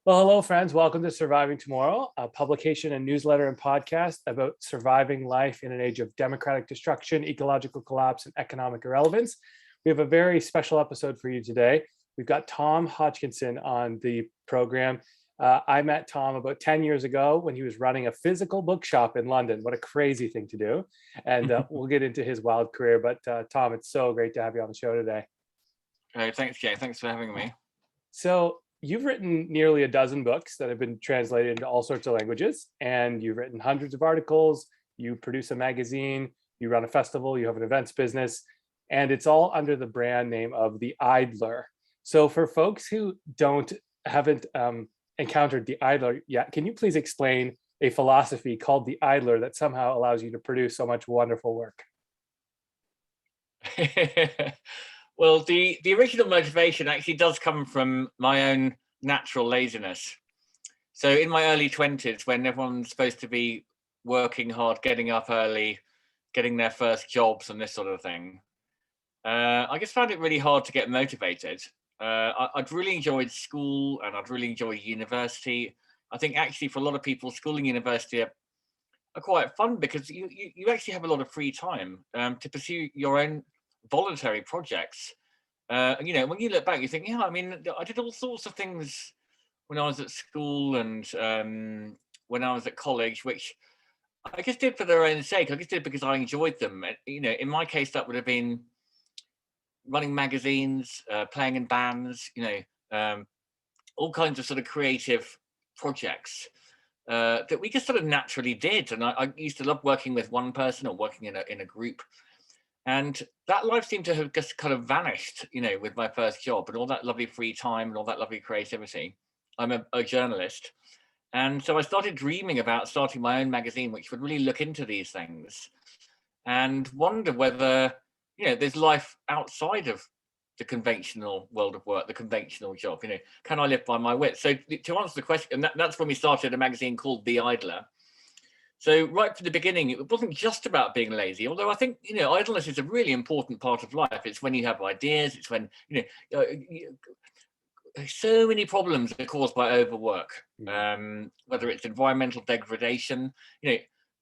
Well, hello, friends. Welcome to Surviving Tomorrow, a publication and newsletter and podcast about surviving life in an age of democratic destruction, ecological collapse, and economic irrelevance. We have a very special episode for you today. We've got Tom Hodgkinson on the program. I met Tom about 10 years ago when he was running a physical bookshop in London. What a crazy thing to do. And we'll get into his wild career. But Tom, it's so great to have you on the show today. Thanks, Jay. Thanks for having me. So, you've written nearly a dozen books that have been translated into all sorts of languages, and you've written hundreds of articles. You produce a magazine, you run a festival, you have an events business, and it's all under the brand name of The Idler. So for folks who haven't encountered The Idler yet, can you please explain a philosophy called The Idler that somehow allows you to produce so much wonderful work? Well, the original motivation actually does come from my own natural laziness. So in my early 20s, when everyone's supposed to be working hard, getting up early, getting their first jobs and this sort of thing, I just found it really hard to get motivated. I'd really enjoyed school and I'd really enjoyed university. I think actually for a lot of people, school and university are quite fun because you actually have a lot of free time to pursue your own voluntary projects. When you look back, you think, yeah, I mean, I did all sorts of things when I was at school and when I was at college, which I just did for their own sake. I just did because I enjoyed them. In my case, that would have been running magazines, playing in bands, all kinds of sort of creative projects that we just sort of naturally did. And I used to love working with one person or working in a group. And that life seemed to have just kind of vanished, with my first job and all that lovely free time and all that lovely creativity. I'm a journalist. And so I started dreaming about starting my own magazine, which would really look into these things and wonder whether, there's life outside of the conventional world of work, the conventional job. Can I live by my wits? So to answer the question, and that's when we started a magazine called The Idler. So right from the beginning, it wasn't just about being lazy, although I think, idleness is a really important part of life. It's when you have ideas, it's when, so many problems are caused by overwork, whether it's environmental degradation.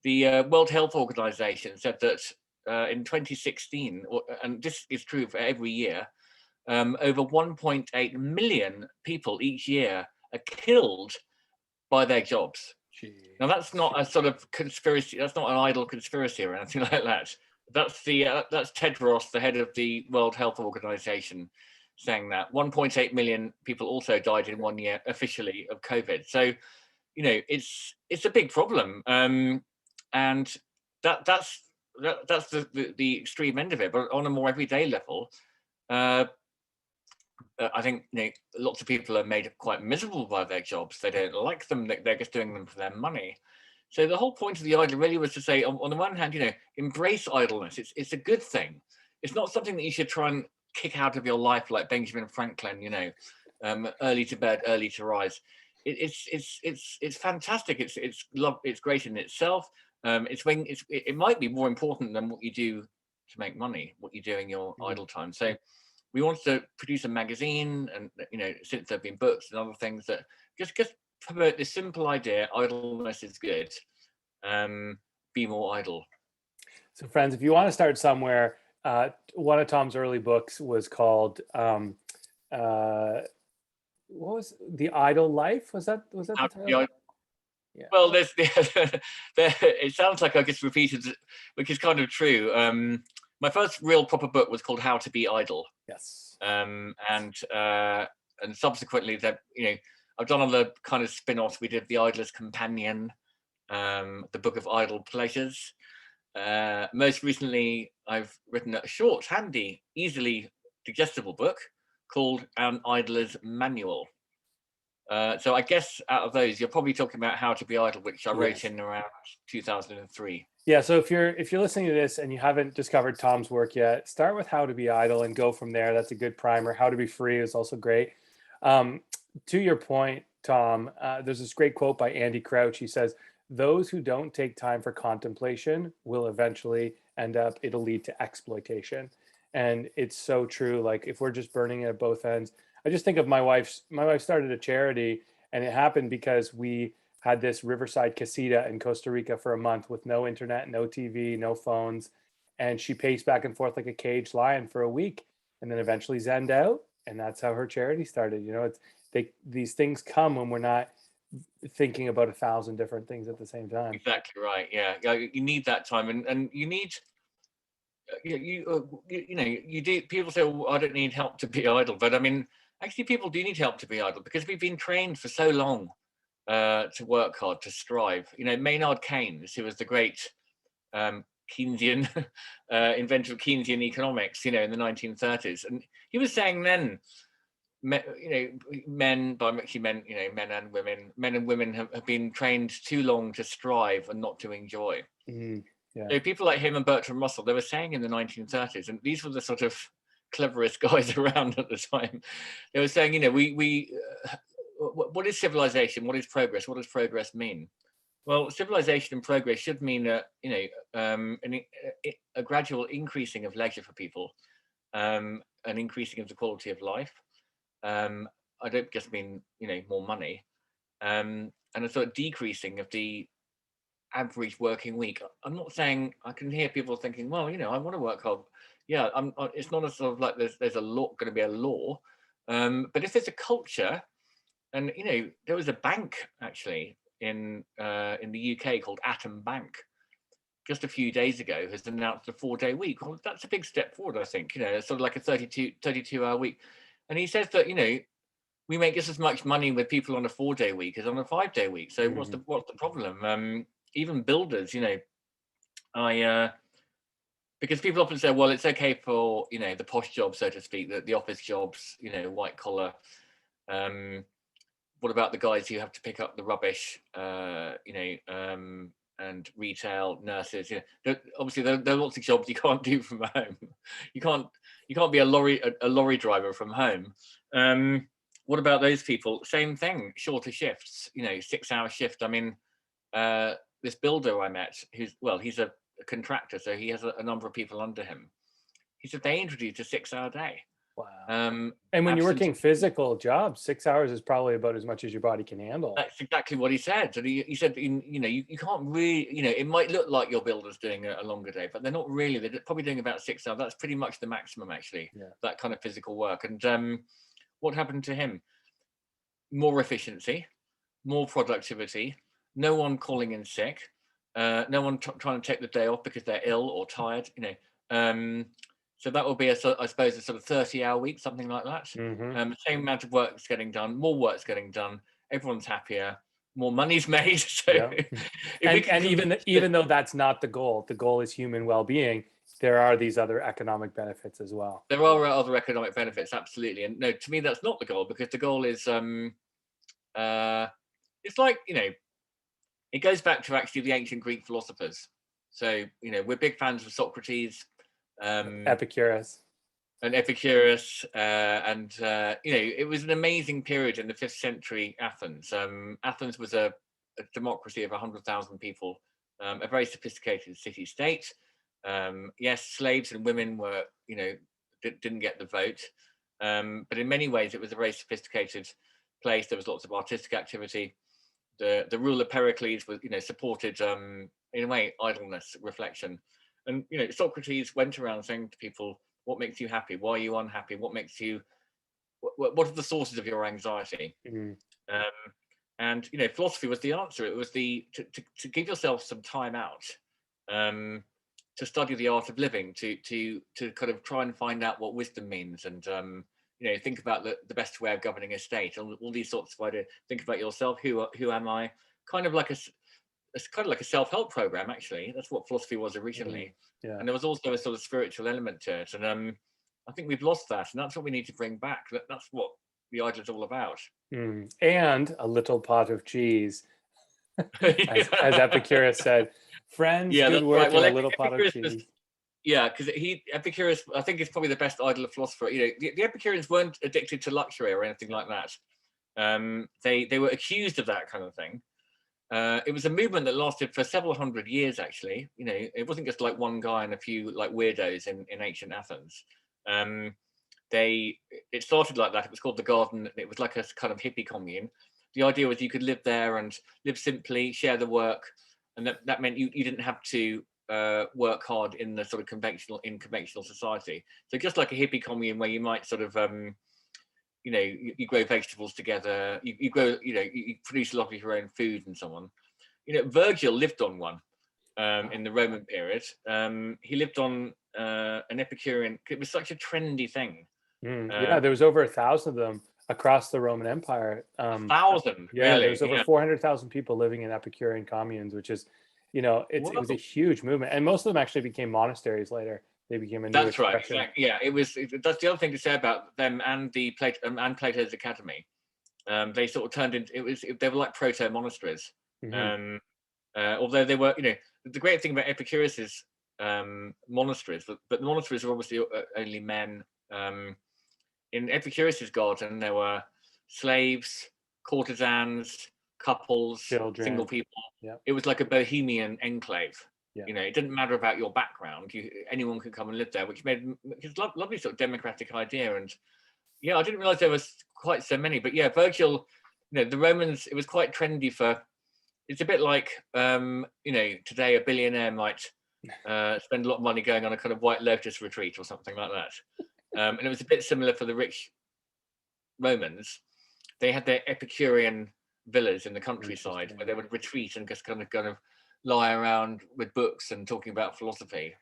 The World Health Organization said that in 2016, and this is true for every year, over 1.8 million people each year are killed by their jobs. Jeez. Now that's not a sort of conspiracy. That's not an idle conspiracy or anything like that. That's Tedros, the head of the World Health Organization, saying that 1.8 million people also died in 1 year officially of COVID. So, it's a big problem, and that's the extreme end of it. But on a more everyday level, I think lots of people are made quite miserable by their jobs. They don't like them. They're just doing them for their money. So the whole point of the idler really was to say, on the one hand, embrace idleness. It's a good thing. It's not something that you should try and kick out of your life like Benjamin Franklin. Early to bed, early to rise. It's fantastic. It's great in itself. It might be more important than what you do to make money, what you do in your idle time. So we wanted to produce a magazine, and since there have been books and other things that just promote this simple idea: idleness is good. Be more idle. So, friends, if you want to start somewhere, one of Tom's early books was called what was The Idle Life? Was that the title? Yeah. Well, there's it sounds like I just repeated, which is kind of true. My first real proper book was called How to Be Idle. Yes. And subsequently, that I've done other kind of spin-offs. We did The Idler's Companion, the Book of Idle Pleasures. Most recently, I've written a short, handy, easily digestible book called An Idler's Manual. So I guess out of those, you're probably talking about How to Be Idle, which I wrote in around 2003. Yeah, so if you're listening to this and you haven't discovered Tom's work yet, start with How to Be Idle and go from there. That's a good primer. How to Be Free is also great. To your point, Tom, there's this great quote by Andy Crouch. He says, "Those who don't take time for contemplation will eventually it'll lead to exploitation." And it's so true. Like if we're just burning it at both ends. I just think of my wife started a charity, And it happened because we had this riverside casita in Costa Rica for a month with no internet, no TV, no phones. And she paced back and forth like a caged lion for a week, and then eventually zenned out. And that's how her charity started. You know, these things come when we're not thinking about 1,000 different things at the same time. Exactly right. Yeah, you need that time, and you need you do. People say, well, I don't need help to be idle, but I mean, actually, people do need help to be idle because we've been trained for so long to work hard, to strive. You know, Maynard Keynes, who was the great Keynesian inventor of Keynesian economics, you know, in the 1930s, and he was saying then, men, by actually men, you know, men and women have been trained too long to strive and not to enjoy. Yeah. So people like him and Bertrand Russell, they were saying in the 1930s, and these were the sort of cleverest guys around at the time. They were saying, you know, what is civilization? What is progress? What does progress mean? Well, civilization and progress should mean a gradual increasing of leisure for people, an increasing of the quality of life. I don't just mean, you know, more money, and a sort of decreasing of the average working week. I'm not saying, I can hear people thinking, well, you know, I want to work hard. Yeah, it's not a sort of like there's a law, going to be a law, but if there's a culture, and you know, there was a bank actually in the UK called Atom Bank, just a few days ago, has announced a 4-day week. Well, that's a big step forward, I think. You know, it's sort of like a 32-hour week, and he says that, you know, we make just as much money with people on a 4-day week as on a 5-day week. So what's the problem? Even builders, you know, because people often say, well, it's okay for, you know, the posh jobs, so to speak, the office jobs, you know, white collar. What about the guys who have to pick up the rubbish, you know, and retail, nurses? You know, obviously there are lots of jobs you can't do from home. You can't be a lorry driver from home. What about those people? Same thing, shorter shifts, you know, 6-hour shift. I mean, this builder I met, he's a contractor, so he has a number of people under him. He said they introduced a 6-hour day. Wow. And when you're working physical jobs, 6 hours is probably about as much as your body can handle. That's exactly what he said. So he said, you know, you can't really, you know, it might look like your builder's doing a longer day, but they're not really. They're probably doing about 6 hours. That's pretty much the maximum, actually, that kind of physical work. And what happened to him? More efficiency, more productivity, no one calling in sick, no one trying to take the day off because they're ill or tired, you know. So that will be, I suppose, a sort of 30-hour week, something like that. Same amount of work's getting done, more work's getting done, everyone's happier, more money's made. So and even though that's not the goal is human well-being, there are these other economic benefits as well. There are other economic benefits, absolutely. And no, to me, that's not the goal, because the goal is, it's like, you know, it goes back to actually the ancient Greek philosophers. So, you know, we're big fans of Socrates, Epicurus, and you know, it was an amazing period in the 5th century Athens. Athens was a democracy of 100,000 people, a very sophisticated city-state. Yes, slaves and women were, you know, didn't get the vote, but in many ways it was a very sophisticated place. There was lots of artistic activity. The ruler Pericles was, you know, supported in a way idleness, reflection. And you know, Socrates went around saying to people, what makes you happy? Why are you unhappy? What makes you, what are the sources of your anxiety? And you know, philosophy was the answer. It was to give yourself some time out, to study the art of living, to kind of try and find out what wisdom means, and you know, think about the best way of governing a state, and all these sorts of ideas. Think about yourself. Who am I? Kind of like it's kind of like a self-help program, actually. That's what philosophy was originally. And there was also a sort of spiritual element to it. And I think we've lost that, and that's what we need to bring back. That's what the idol is all about. And a little pot of cheese, as Epicurus said. Friends, good work, right. Well, and a little pot of cheese. Yeah, because Epicurus, I think, is probably the best idol of philosopher. You know, the Epicureans weren't addicted to luxury or anything like that. They were accused of that kind of thing. It was a movement that lasted for several hundred years, actually. You know, it wasn't just like one guy and a few like weirdos in ancient Athens. It started like that. It was called the Garden. It was like a kind of hippie commune. the idea was you could live there and live simply, share the work, and that meant you didn't have to work hard in the sort of conventional society. So just like a hippie commune where you might sort of you grow vegetables together, you grow, you produce a lot of your own food and so on. Virgil lived on one in the Roman period. He lived on an Epicurean. It was such a trendy thing. Yeah, there was over 1,000 of them across the Roman Empire. 1,000, yeah, really? There was over 400,000 people living in Epicurean communes, which is, it was a huge movement, and most of them actually became monasteries later. They became a new That's right. expression. Exactly. Yeah, that's the other thing to say about them and and Plato's Academy. They sort of turned into they were like proto monasteries. Although they were, the great thing about Epicurus's monasteries, but the monasteries were obviously only men. In Epicurus's garden, there were slaves, courtesans, couples, children, single people. Yeah. It was like a bohemian enclave. Yeah. It didn't matter about your background. Anyone could come and live there, which made it's a lovely sort of democratic idea. And yeah, I didn't realize there was quite so many. But yeah, Virgil, the Romans, it was quite trendy for. It's a bit like today a billionaire might spend a lot of money going on a kind of White Lotus retreat or something like that. And it was a bit similar for the rich Romans. They had their Epicurean villas in the countryside where they would retreat and just kind of lie around with books and talking about philosophy.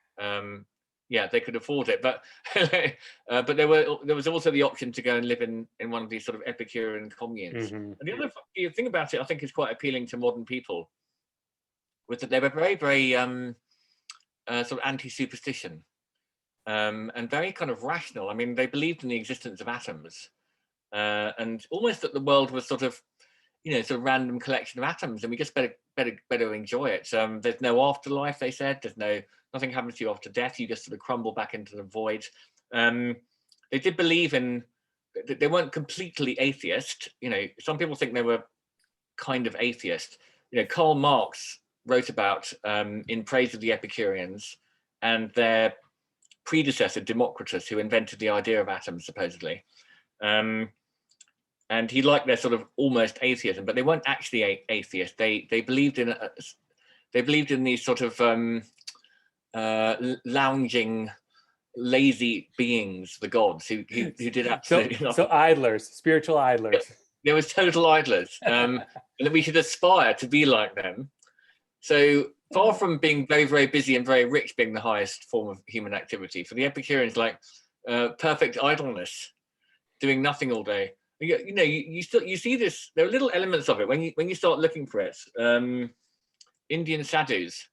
Yeah, they could afford it, but but there was also the option to go and live in one of these sort of Epicurean communes. And the other thing about it, I think, is quite appealing to modern people, was that they were very, very sort of anti-superstition and very kind of rational. I mean, they believed in the existence of atoms and almost that the world was sort of sort of random collection of atoms, and we just better enjoy it. There's no afterlife, they said. There's nothing happens to you after death. You just sort of crumble back into the void. They did believe in. They weren't completely atheist. Some people think they were kind of atheist. Karl Marx wrote about in praise of the Epicureans and their predecessor Democritus, who invented the idea of atoms supposedly. And he liked their sort of almost atheism, but they weren't actually atheists. They believed in these sort of lounging, lazy beings, the gods who did absolutely nothing. So idlers, spiritual idlers. They were total idlers, and that we should aspire to be like them. So far from being very, very busy and very rich being the highest form of human activity, for the Epicureans, like perfect idleness, doing nothing all day. You see this. There are little elements of it when you start looking for it. Indian sadhus.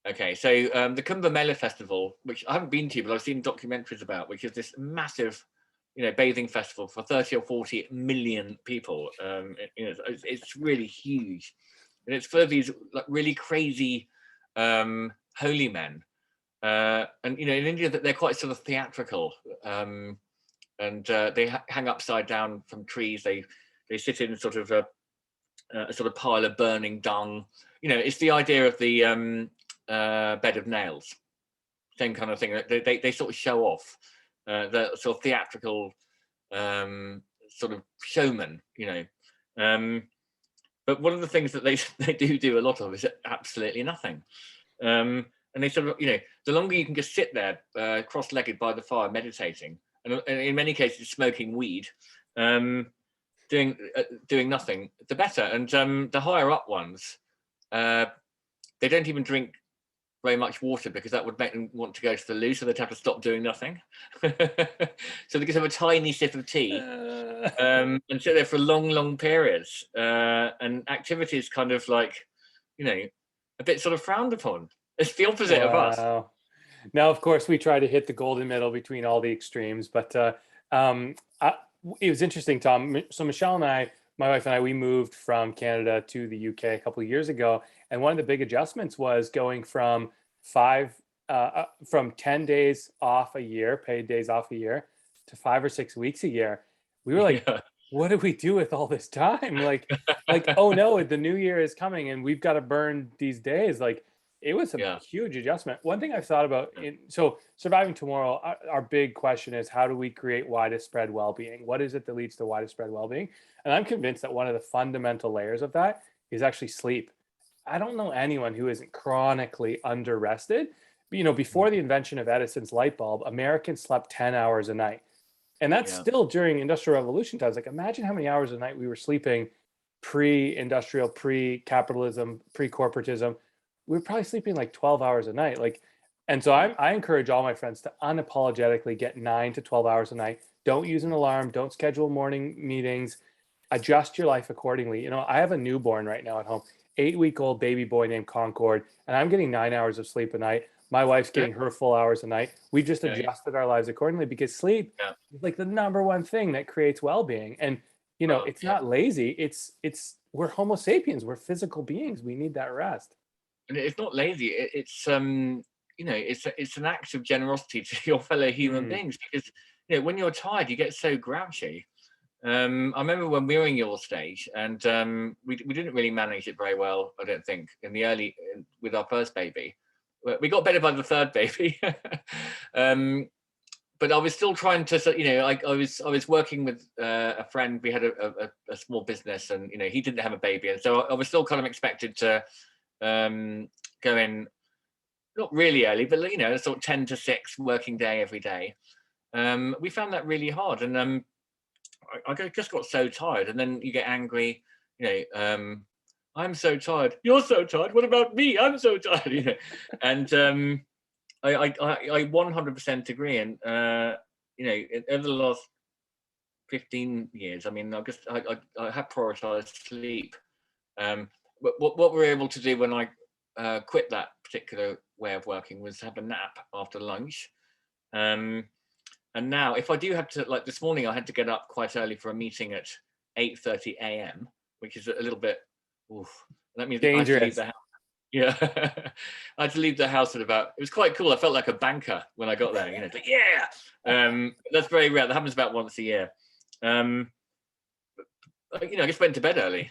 Okay, so the Kumbh Mela festival, which I haven't been to, but I've seen documentaries about, which is this massive, bathing festival for 30 or 40 million people. It's really huge, and it's for these like really crazy holy men. And in India, that they're quite sort of theatrical. And they hang upside down from trees. They sit in sort of a sort of pile of burning dung. It's the idea of the bed of nails, same kind of thing. They sort of show off the sort of theatrical sort of showman. But one of the things that they do a lot of is absolutely nothing. And they sort of the longer you can just sit there cross-legged by the fire meditating. And in many cases, smoking weed, doing nothing, the better. And the higher up ones, they don't even drink very much water because that would make them want to go to the loo, so they'd have to stop doing nothing. So they just have a tiny sip of tea and sit there for long periods. And activities kind of like, a bit sort of frowned upon. It's the opposite of us. Now, of course, we try to hit the golden middle between all the extremes, but it was interesting, Tom. So Michelle and I, my wife and I, we moved from Canada to the UK a couple of years ago, and one of the big adjustments was going from 10 days off a year, paid days off a year, to 5 or 6 weeks a year. We were like, what do we do with all this time? Like, oh no, the new year is coming, and we've got to burn these days. Like, It was a Yeah. huge adjustment. One thing I've thought about so surviving tomorrow, our big question is, how do we create widest spread well-being? What is it that leads to widest spread well-being? And I'm convinced that one of the fundamental layers of that is actually sleep. I don't know anyone who isn't chronically under-rested. Before the invention of Edison's light bulb, Americans slept 10 hours a night. And that's still during industrial revolution times. Like, imagine how many hours a night we were sleeping pre-industrial, pre-capitalism, pre-corporatism. We were probably sleeping like 12 hours a night. And so I encourage all my friends to unapologetically get 9 to 12 hours a night. Don't use an alarm. Don't schedule morning meetings. Adjust your life accordingly. I have a newborn right now at home, 8-week-old baby boy named Concord, and I'm getting 9 hours of sleep a night. My wife's getting her full hours a night. We've just adjusted our lives accordingly, because sleep is like the number one thing that creates well-being. And it's not lazy. It's we're Homo sapiens. We're physical beings. We need that rest. And it's not lazy. It's it's an act of generosity to your fellow human beings, because when you're tired, you get so grouchy. I remember when we were in your stage, and we didn't really manage it very well, I don't think, in the early with our first baby. We got better by the third baby. But I was still trying to, I was working with a friend. We had a small business, and he didn't have a baby, and so I was still kind of expected to go in, not really early, but sort of 10 to 6 working day every day. We found that really hard, and I just got so tired. And then you get angry, I'm so tired. You're so tired. What about me? I'm so tired. And I 100% agree. And over the last 15 years, I mean, I have prioritized sleep. But what we're able to do when I quit that particular way of working was have a nap after lunch. And now, if I do have to, like this morning, I had to get up quite early for a meeting at 8:30 a.m., which is a little bit, that means dangerous. I had to leave the house. Yeah, I had to leave the house at about. It was quite cool. I felt like a banker when I got there. It's like, yeah. That's very rare. That happens about once a year. I just went to bed early.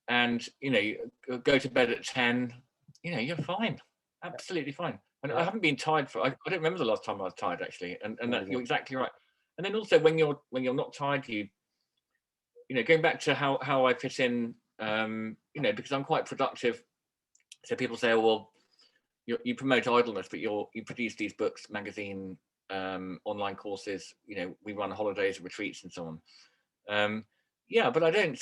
And you go to bed at 10. You're fine, absolutely fine. And I haven't been tired I don't remember the last time I was tired, actually. And that, you're exactly right. And then also when you're not tired, going back to how I fit in, because I'm quite productive. So people say, oh, well, you promote idleness, but you produce these books, magazine, online courses. We run holidays, retreats, and so on. But I don't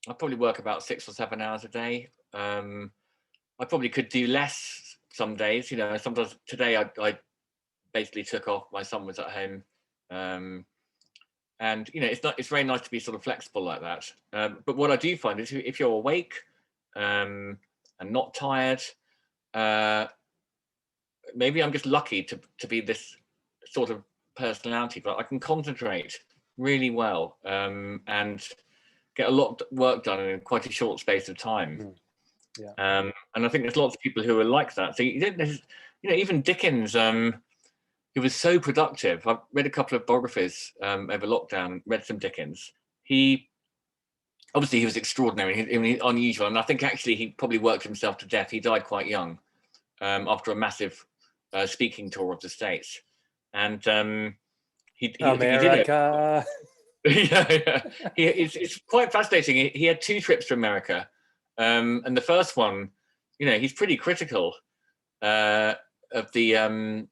I probably work about 6 or 7 hours a day. I probably could do less some days. Sometimes today I basically took off. My son was at home. And it's very nice to be sort of flexible like that. But what I do find is, if you're awake and not tired, maybe I'm just lucky to be this sort of personality, but I can concentrate really well and get a lot of work done in quite a short space of time. And I think there's lots of people who are like that. So you don't, even Dickens, he was so productive. I've read a couple of biographies over lockdown, read some Dickens. He was extraordinary, unusual. And I think actually he probably worked himself to death. He died quite young after a massive speaking tour of the States. And he did it. It's quite fascinating. He had 2 trips to America. And the first one, he's pretty critical of the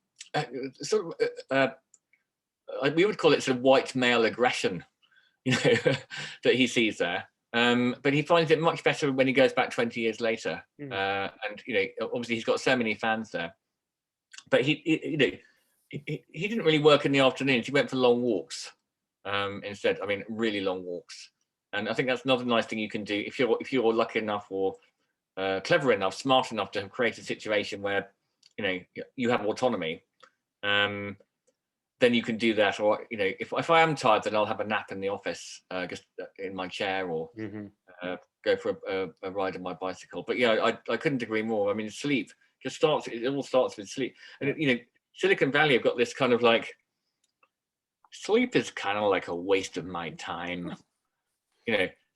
we would call it sort of white male aggression, that he sees there. But he finds it much better when he goes back 20 years later. And obviously he's got so many fans there. But he didn't really work in the afternoons. He went for long walks instead. I mean, really long walks. And I think that's another nice thing you can do if you're lucky enough or clever enough, smart enough to have created a situation where you have autonomy. Then you can do that. Or if I am tired, then I'll have a nap in the office, just in my chair, or go for a ride on my bicycle. But I couldn't agree more. I mean, sleep just it all starts with sleep. And Silicon Valley have got this kind of like, sleep is kind of like a waste of my time.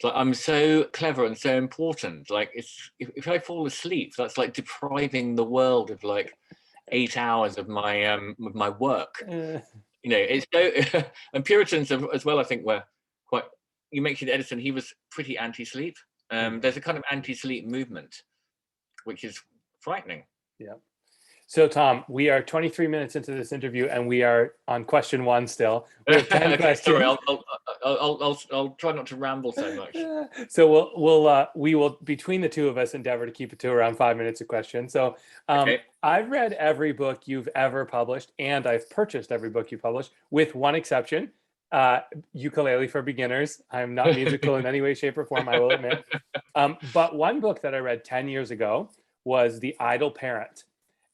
Like, I'm so clever and so important. Like, it's if I fall asleep, that's like depriving the world of like 8 hours of my work. You know, it's so and Puritans as well, I think, were quite. You mentioned Edison; he was pretty anti-sleep. There's a kind of anti-sleep movement, which is frightening. Yeah. So, Tom, we are 23 minutes into this interview, and we are on question one still. We have 10 Okay, questions. sorry, I'll try not to ramble so much. So we will between the two of us endeavor to keep it to around 5 minutes a question. So, Okay. I've read every book you've ever published, and I've purchased every book you published, with one exception: Ukulele for Beginners. I'm not musical in any way, shape, or form, I will admit. But one book that I read 10 years ago was The Idle Parent.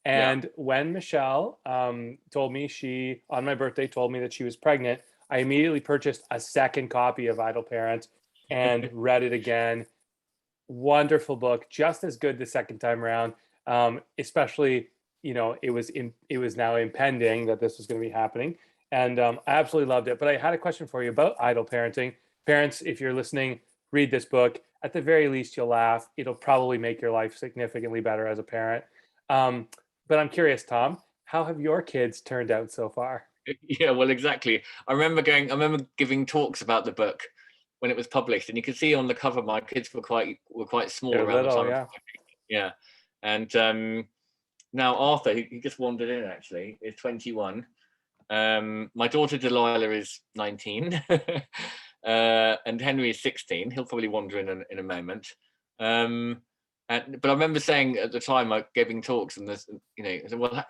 And when Michelle told me, she, on my birthday, told me that she was pregnant, I immediately purchased a second copy of Idle Parent and read it again. Wonderful book, just as good the second time around. Especially, you know, it was now impending that this was going to be happening, and I absolutely loved it. But I had a question for you about idle parenting. Parents, if you're listening, read this book. At the very least, you'll laugh. It'll probably make your life significantly better as a parent. But I'm curious, Tom, how have your kids turned out so far? Yeah, well, exactly. I remember giving talks about the book when it was published, and you can see on the cover my kids were quite small They're around the little, time. yeah. Yeah, and now Arthur, he just wandered in, actually, is 21. My daughter Delilah is 19, and Henry is 16. He'll probably wander in a moment. But I remember saying at the time, like, giving talks, and this, you know, I said, well,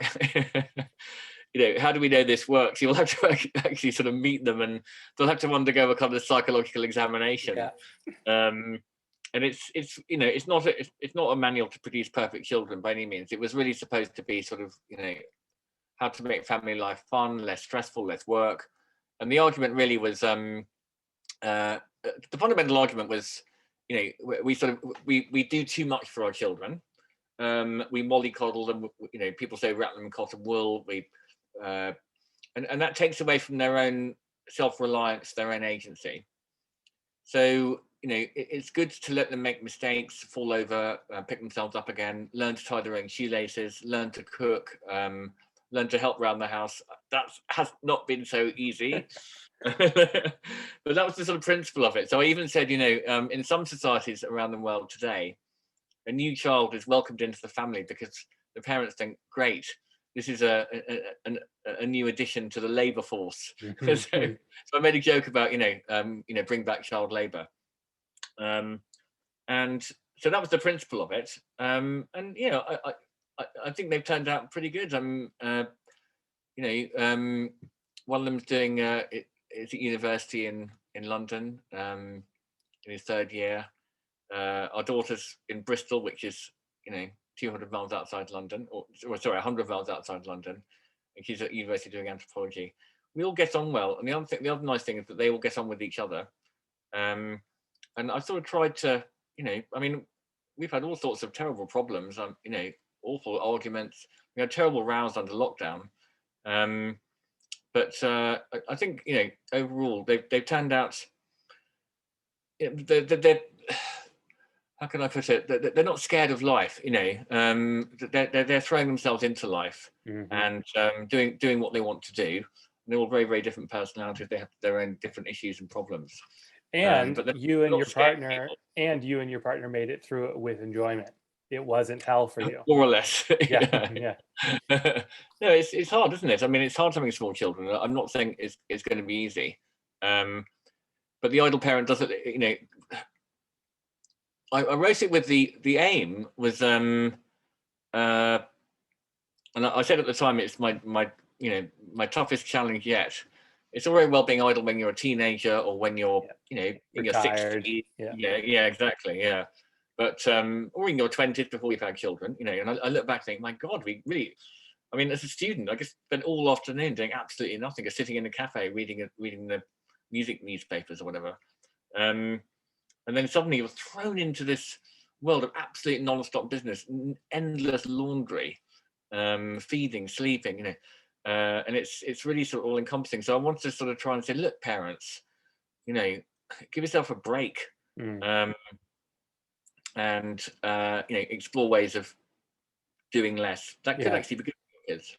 you know, how do we know this works? You'll have to actually sort of meet them, and they'll have to undergo a kind of psychological examination. Yeah. And it's you know, it's not a manual to produce perfect children by any means. It was really supposed to be sort of, you know, how to make family life fun, less stressful, less work. And the argument really was, the fundamental argument was, you know, we do too much for our children. We mollycoddle them. You know, people say wrap them in cotton wool. And that takes away from their own self-reliance, their own agency. So, you know, it's good to let them make mistakes, fall over, pick themselves up again, learn to tie their own shoelaces, learn to cook, learn to help around the house. That has not been so easy. But that was the sort of principle of it. So I even said, you know, in some societies around the world today, a new child is welcomed into the family because the parents think, great, this is a new addition to the labor force. So I made a joke about, you know, bring back child labor. And so that was the principle of it. And, you know, I think they've turned out pretty good. You know, one of them's doing is at university in London, in his third year. Our daughter's in Bristol, which is, you know, 200 miles outside London, or sorry, 100 miles outside London, and she's at university doing anthropology. We all get on well, and the other nice thing is that they all get on with each other. And I sort of tried to, you know, I mean, we've had all sorts of terrible problems, you know, awful arguments. We had terrible rows under lockdown. But I think, you know, overall they've turned out. They're how can I put it? They're not scared of life, you know. They're throwing themselves into life, and doing what they want to do. And they're all very, very different personalities. They have their own different issues and problems. And But you and your partner made it through it with enjoyment. It wasn't hell for you. More or less. Yeah. Yeah. No, it's hard, isn't it? I mean, it's hard having small children. I'm not saying it's going to be easy. But the idle parent does it, you know. I wrote it with the aim was, and I said at the time, it's my you know, my toughest challenge yet. It's all very well being idle when you're a teenager or when you're, you know, in your 60s. Yeah, exactly. Yeah. But or in your 20s before you've had children, you know, and I look back and think, my God, we really, I mean, as a student, I just spent all afternoon doing absolutely nothing, just sitting in a cafe reading the music newspapers or whatever. And then suddenly you're thrown into this world of absolute non-stop business, endless laundry, feeding, sleeping, you know, and it's really sort of all encompassing. So I wanted to sort of try and say, look, parents, you know, give yourself a break. Mm. And explore ways of doing less. That could Yeah. actually be good for kids.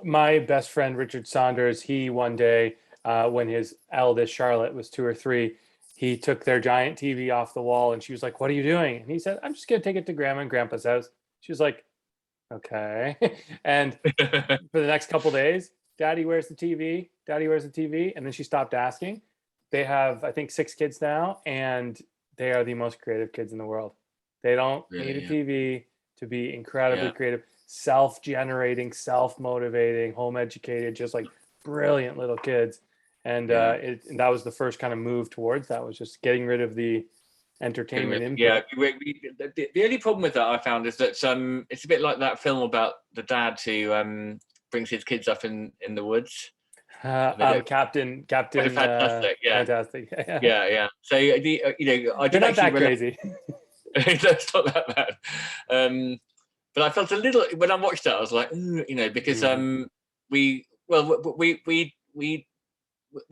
My best friend Richard Saunders, he one day when his eldest Charlotte was 2 or 3, he took their giant TV off the wall, and she was like, "What are you doing?" And he said, "I'm just gonna take it to Grandma and Grandpa's house." She was like, "Okay." And for the next couple days, Daddy, where's the TV? Daddy, where's the TV? And then she stopped asking. They have, I think, 6 kids now, and they are the most creative kids in the world. They don't need a Really, TV to be incredibly yeah. creative, self-generating, self-motivating, home-educated, just like brilliant little kids. And and that was the first kind of move towards that, was just getting rid of the entertainment input. Yeah, the only problem with that I found is that it's a bit like that film about the dad who brings his kids up in the woods. Captain, Fantastic, yeah. Fantastic. Yeah. So I They're did not actually that crazy. That's not that bad. But I felt a little when I watched that. I was like, because we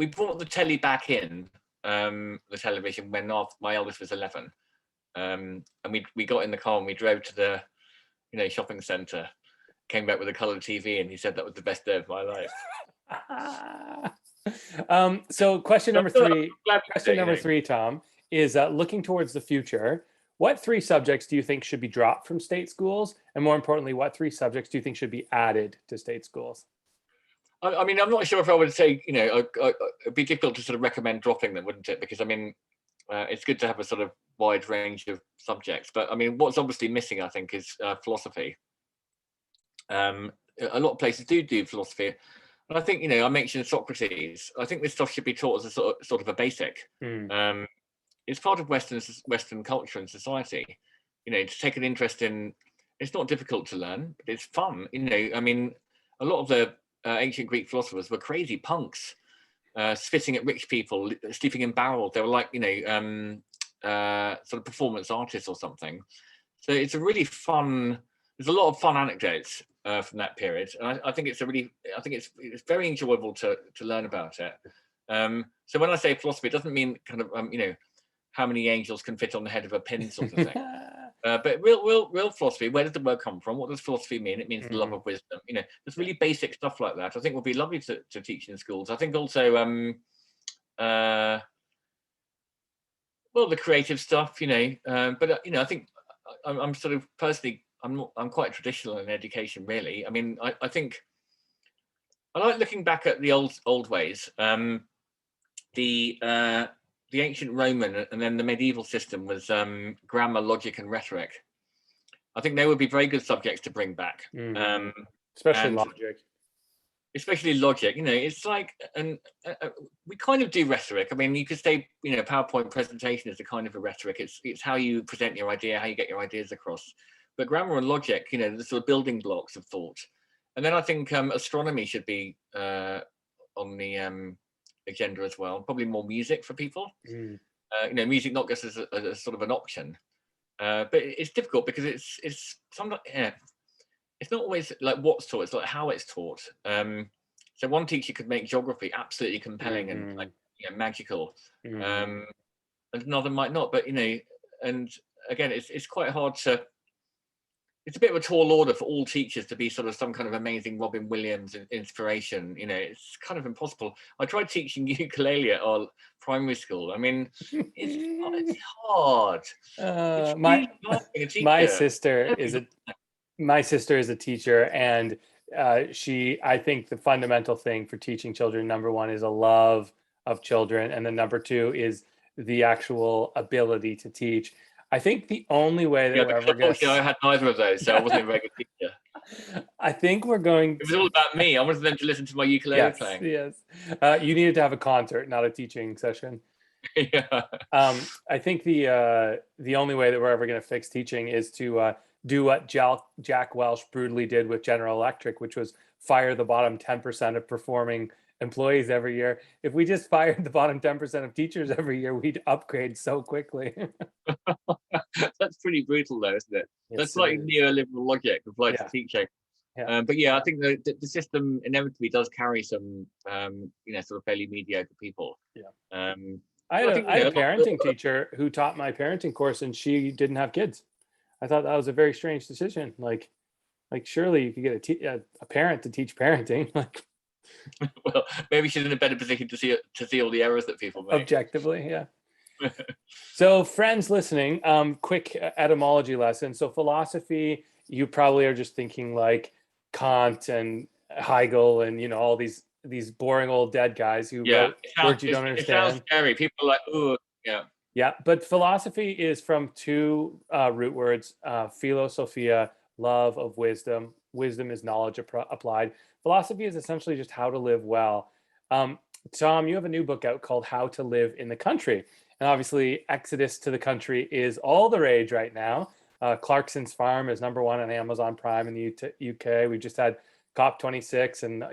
brought the telly back in, the television when my eldest was 11, and we got in the car and we drove to the shopping centre, came back with a coloured TV, and he said that was the best day of my life. So question number 3, Tom, is looking towards the future. What 3 subjects do you think should be dropped from state schools? And more importantly, what 3 subjects do you think should be added to state schools? I mean, I'm not sure if I would say, it'd be difficult to sort of recommend dropping them, wouldn't it? Because I mean, it's good to have a sort of wide range of subjects. But I mean, what's obviously missing, I think, is philosophy. A lot of places do philosophy. And I think, I mentioned Socrates. I think this stuff should be taught as a sort of a basic. It's part of Western culture and society. To take an interest in. It's not difficult to learn, but it's fun. I mean, a lot of the ancient Greek philosophers were crazy punks, spitting at rich people, sleeping in barrels. They were like, sort of performance artists or something. So it's a really fun. There's a lot of fun anecdotes from that period, and I think it's very enjoyable to learn about it. So when I say philosophy, it doesn't mean kind of how many angels can fit on the head of a pin sort of thing. But real philosophy. Where does the word come from? What does philosophy mean? It means the love of wisdom. There's really basic stuff like that. I think would be lovely to teach in schools. I think also, the creative stuff. But I think I'm sort of personally, I'm quite traditional in education, really. I mean, I think I like looking back at the old ways. The ancient Roman and then the medieval system was grammar, logic, and rhetoric. I think they would be very good subjects to bring back. Especially logic. Especially logic. It's like, and we kind of do rhetoric. I mean, you could say, PowerPoint presentation is a kind of a rhetoric. It's how you present your idea, how you get your ideas across. But grammar and logic, the sort of building blocks of thought. And then I think astronomy should be on the agenda as well. Probably more music for people. Music not just as a sort of an option, but it's difficult because it's sometimes it's not always like what's taught. It's like how it's taught. So one teacher could make geography absolutely compelling and like magical, and another might not. But and again, it's quite hard to. It's a bit of a tall order for all teachers to be sort of some kind of amazing Robin Williams inspiration. It's kind of impossible. I tried teaching ukulele at our primary school. I mean, it's hard. It's really hard being a teacher. My sister is a teacher, and I think the fundamental thing for teaching children, number 1, is a love of children, and then number 2 is the actual ability to teach. I think the only way that we're ever going to... I had neither of those, so I wasn't a very good teacher. I think we're going... It was all about me. I wanted them to listen to my ukulele playing. Yes. You needed to have a concert, not a teaching session. Yeah. I think the only way that we're ever going to fix teaching is to do what Jack Welch brutally did with General Electric, which was fire the bottom 10% of performing employees every year. If we just fired the bottom 10% of teachers every year, we'd upgrade so quickly. That's pretty brutal, though, isn't it? Yes, that's like neoliberal logic applied to teaching. Yeah. But I think the system inevitably does carry some, sort of fairly mediocre people. Yeah. I So had I a, think, I had a parenting teacher who taught my parenting course, and she didn't have kids. I thought that was a very strange decision. Like surely you could get a parent to teach parenting, like well, maybe she's in a better position to see all the errors that people make. objectively, yeah. So friends listening, quick etymology lesson. So philosophy, you probably are just thinking like Kant and Hegel and all these boring old dead guys who Yeah, wrote words you don't it sounds understand. scary. People are like, oh, yeah. Yeah, but philosophy is from two root words, philosophia, love of wisdom. Wisdom is knowledge applied. Philosophy is essentially just how to live well. Um, Tom, you have a new book out called How to Live in the Country. And obviously, exodus to the country is all the rage right now. Clarkson's Farm is #1 on Amazon Prime in the UK. We've just had COP26, and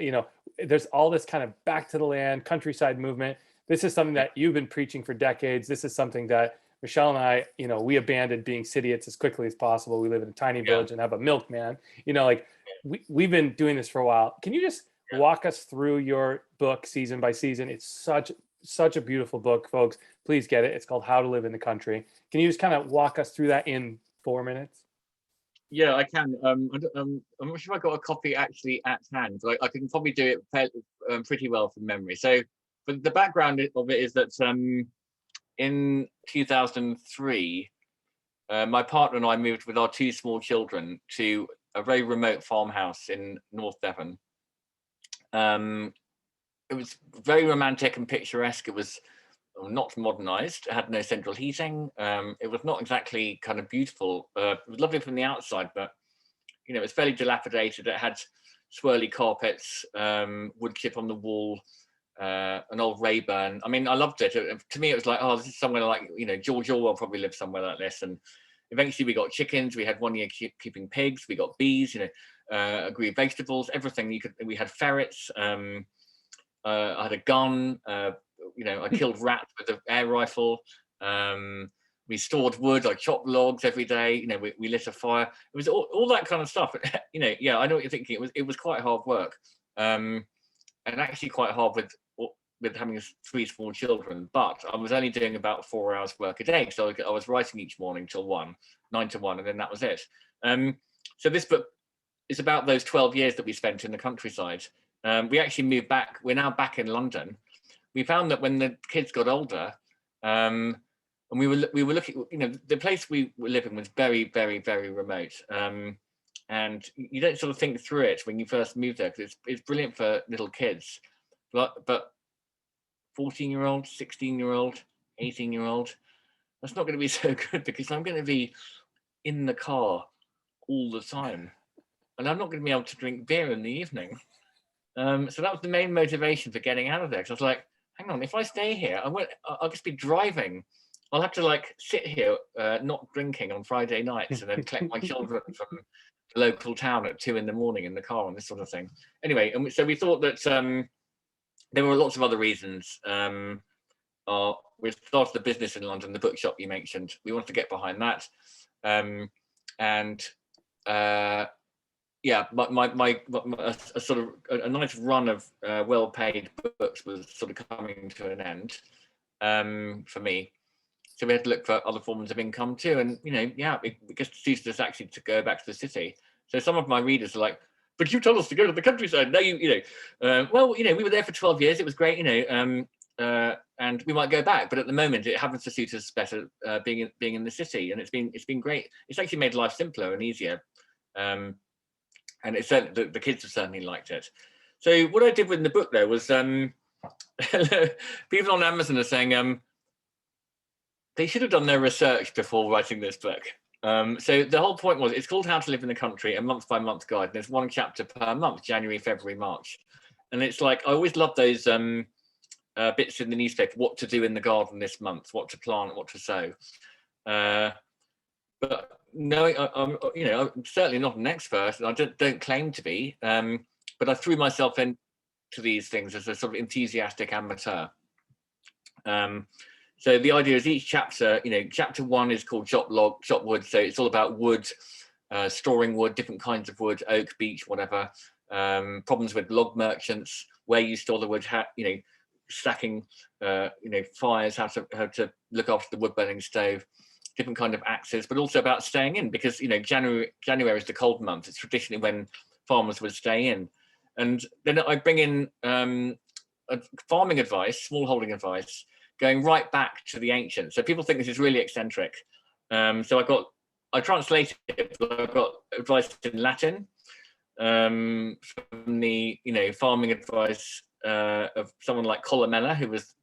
there's all this kind of back to the land countryside movement. This is something that you've been preaching for decades. This is something that Michelle and I, we abandoned being cityites as quickly as possible. We live in a tiny village and have a milkman. Like we've been doing this for a while. Can you just walk us through your book season by season? It's such a beautiful book, folks. Please get it. It's called How to Live in the Country. Can you just kind of walk us through that in 4 minutes? Yeah, I can. I'm not sure if I got a copy actually at hand, but I can probably do it pretty well from memory. So, but the background of it is that in 2003, my partner and I moved with our 2 small children to a very remote farmhouse in North Devon. It was very romantic and picturesque. It was not modernized. It had no central heating. It was not exactly kind of beautiful. It was lovely from the outside, but it was fairly dilapidated. It had swirly carpets, wood chip on the wall, an old Rayburn. I mean, I loved it. To me, it was like, oh, this is somewhere like, George Orwell probably lived somewhere like this. And eventually we got chickens. We had 1 year keeping pigs. We got bees, grew vegetables, everything. We had ferrets. I had a gun. I killed rats with an air rifle. We stored wood. I chopped logs every day. We lit a fire. It was all that kind of stuff. Yeah, I know what you're thinking. It was quite hard work, and actually quite hard with having 3 small children. But I was only doing about 4 hours work a day, so I was writing each morning till 9 to 1, and then that was it. So this book is about those 12 years that we spent in the countryside. We actually moved back. We're now back in London. We found that when the kids got older, and we were looking, the place we were living was very, very, very remote. And you don't sort of think through it when you first move there, because it's brilliant for little kids. But 14-year-old, 16-year-old, 18-year-old, that's not going to be so good, because I'm going to be in the car all the time. And I'm not going to be able to drink beer in the evening. So that was the main motivation for getting out of there. Because I was like, hang on, if I stay here, I'll just be driving. I'll have to sit here, not drinking on Friday nights, and then collect my children from the local town at 2 a.m. in the car and this sort of thing. Anyway, and so we thought that there were lots of other reasons. We started the business in London, the bookshop you mentioned. We wanted to get behind that. Yeah, a sort of a nice run of well-paid books was sort of coming to an end for me. So we had to look for other forms of income too. And, it just suited us actually to go back to the city. So some of my readers are like, but you told us to go to the countryside. No, we were there for 12 years. It was great, and we might go back. But at the moment, it happens to suit us better being in the city. And it's been great. It's actually made life simpler and easier. And it's certainly, the kids have certainly liked it. So what I did with the book, though, was people on Amazon are saying they should have done their research before writing this book. So the whole point was, it's called How to Live in the Country, a month-by-month guide. And there's 1 chapter per month, January, February, March. And it's like, I always love those bits in the newspaper, what to do in the garden this month, what to plant, what to sow. But no, I'm certainly not an expert, and I don't claim to be. But I threw myself into these things as a sort of enthusiastic amateur. So the idea is each chapter, chapter 1 is called Chop Wood. So it's all about wood, storing wood, different kinds of wood, oak, beech, whatever. Problems with log merchants, where you store the wood, stacking, fires, how to look after the wood burning stove, different kind of axes, but also about staying in, because January is the cold month. It's traditionally when farmers would stay in. And then I bring in farming advice, smallholding advice, going right back to the ancients. So people think this is really eccentric. So I translated it, but I've got advice in Latin from the farming advice of someone like Columella, who was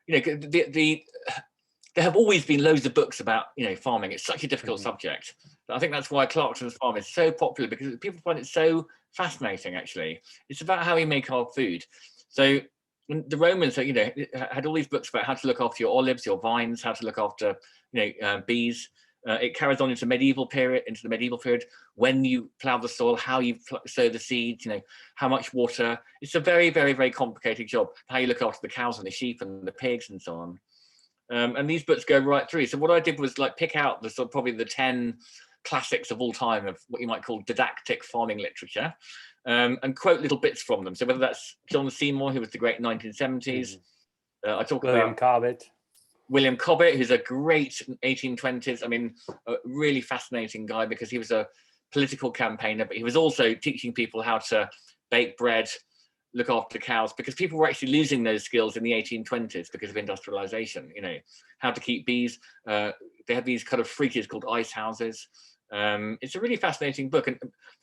there have always been loads of books about farming. It's such a difficult subject. But I think that's why Clarkson's Farm is so popular, because people find it so fascinating. Actually, it's about how we make our food. So the Romans, had all these books about how to look after your olives, your vines, how to look after bees. It carries on into the medieval period, when you plough the soil, how you sow the seeds, how much water. It's a very, very, very complicated job. How you look after the cows and the sheep and the pigs and so on. And these books go right through. So what I did was pick out probably the 10 classics of all time of what you might call didactic farming literature, and quote little bits from them. So whether that's John Seymour, who was the great 1970s, I talk about William Cobbett, who's a great 1820s. I mean, a really fascinating guy, because he was a political campaigner, but he was also teaching people how to bake bread, look after cows, because people were actually losing those skills in the 1820s because of industrialization. How to keep bees. They have these kind of freakers called ice houses. It's a really fascinating book, and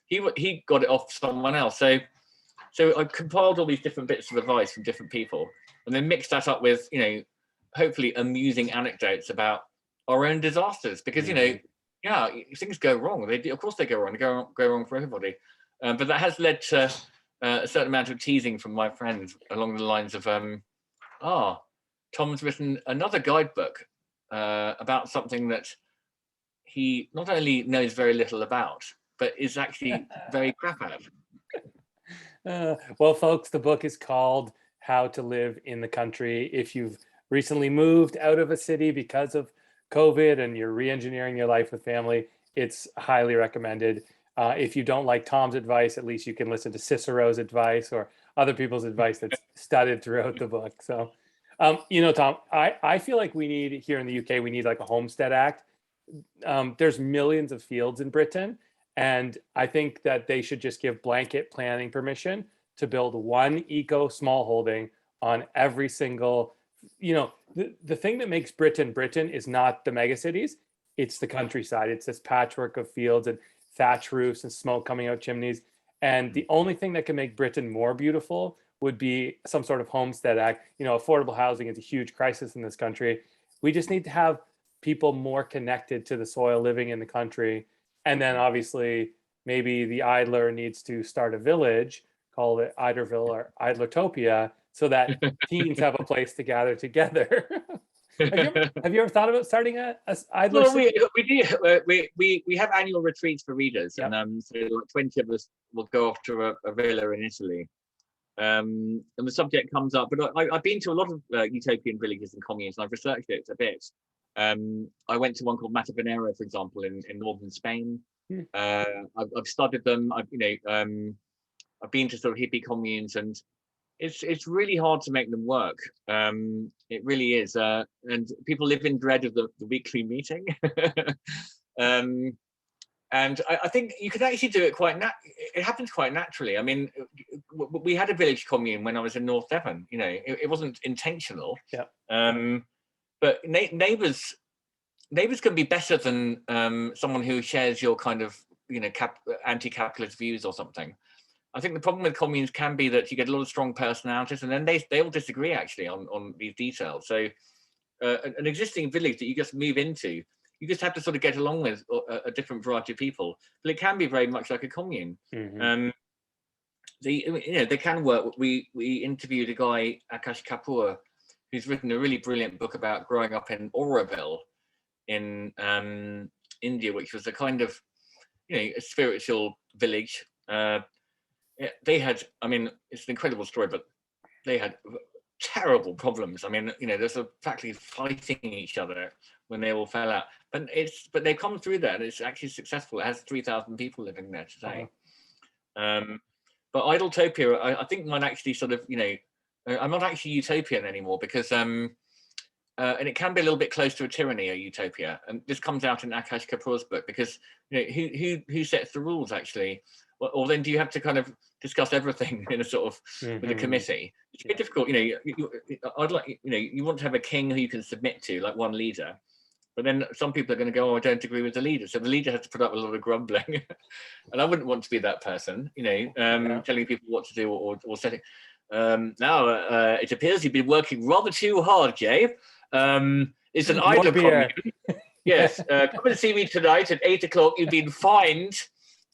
he got it off someone else. So I compiled all these different bits of advice from different people, and then mixed that up with hopefully amusing anecdotes about our own disasters, because things go wrong. Of course they go wrong. They go wrong for everybody. But that has led to a certain amount of teasing from my friends along the lines of, Tom's written another guidebook about something that he not only knows very little about, but is actually very crap at. Well, folks, the book is called How to Live in the Country. If you've recently moved out of a city because of COVID and you're re-engineering your life with family, it's highly recommended. If you don't like Tom's advice, at least you can listen to Cicero's advice or other people's advice that's studied throughout the book. So, Tom, I feel like we need, here in the UK, we need like a Homestead Act. There's millions of fields in Britain, and I think that they should just give blanket planning permission to build one eco small holding on every single, the thing that makes Britain is not the megacities, it's the countryside. It's this patchwork of fields and thatch roofs and smoke coming out chimneys. And the only thing that can make Britain more beautiful would be some sort of Homestead Act. Affordable housing is a huge crisis in this country. We just need to have people more connected to the soil living in the country. And then obviously maybe the idler needs to start a village, call it Idlerville or Idlotopia, so that teens have a place to gather together. Have you ever thought about starting a idler? Well, we do. We have annual retreats for readers, Yep. And so 20 of us will go off to a villa in Italy, and the subject comes up. But I've been to a lot of utopian villages and communes, and I've researched it a bit. I went to one called Matabanero, for example, in northern Spain. I've studied them. I've been to sort of hippie communes, and it's really hard to make them work. It really is, and people live in dread of the weekly meeting. And I think you could actually do it it happens quite naturally. I mean, we had a village commune when I was in North Devon. It wasn't intentional. Yeah. But neighbours can be better than someone who shares your kind of anti-capitalist views or something. I think the problem with communes can be that you get a lot of strong personalities, and then they all disagree actually on these details. So an existing village that you just move into, you just have to sort of get along with a different variety of people. But it can be very much like a commune. Mm-hmm. They can work. We interviewed a guy, Akash Kapoor, who's written a really brilliant book about growing up in Auroville in India, which was a kind of a spiritual village. They had, it's an incredible story, but they had terrible problems. There's practically fighting each other when they all fell out. But they've come through that, and it's actually successful. It has 3,000 people living there today. But Idletopia, I think might actually sort of, I'm not actually utopian anymore because and it can be a little bit close to a tyranny, a utopia. And this comes out in Akash Kapoor's book because who sets the rules actually? Or then do you have to kind of discuss everything in a sort of with a committee? It's a bit difficult. I'd like you want to have a king who you can submit to, like one leader. But then some people are going to go, oh, I don't agree with the leader. So the leader has to put up a lot of grumbling. And I wouldn't want to be that person, telling people what to do or setting. Now, it appears you've been working rather too hard, Jay. It's an idle commune. Yes, come and see me tonight at 8 o'clock. You've been fined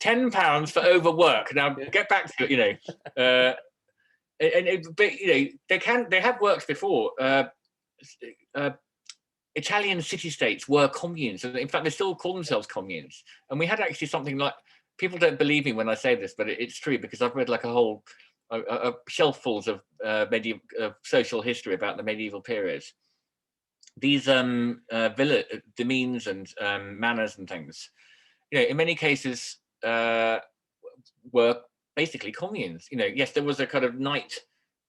£10 for overwork. Now get back to it. But they have worked before. Italian city-states were communes. In fact, they still call themselves communes. And we had actually something like, people don't believe me when I say this, but it's true because I've read like a whole shelf fulls of medieval social history about the medieval period. These villa demesnes and manors and things, in many cases were basically communes. Yes, there was a kind of knight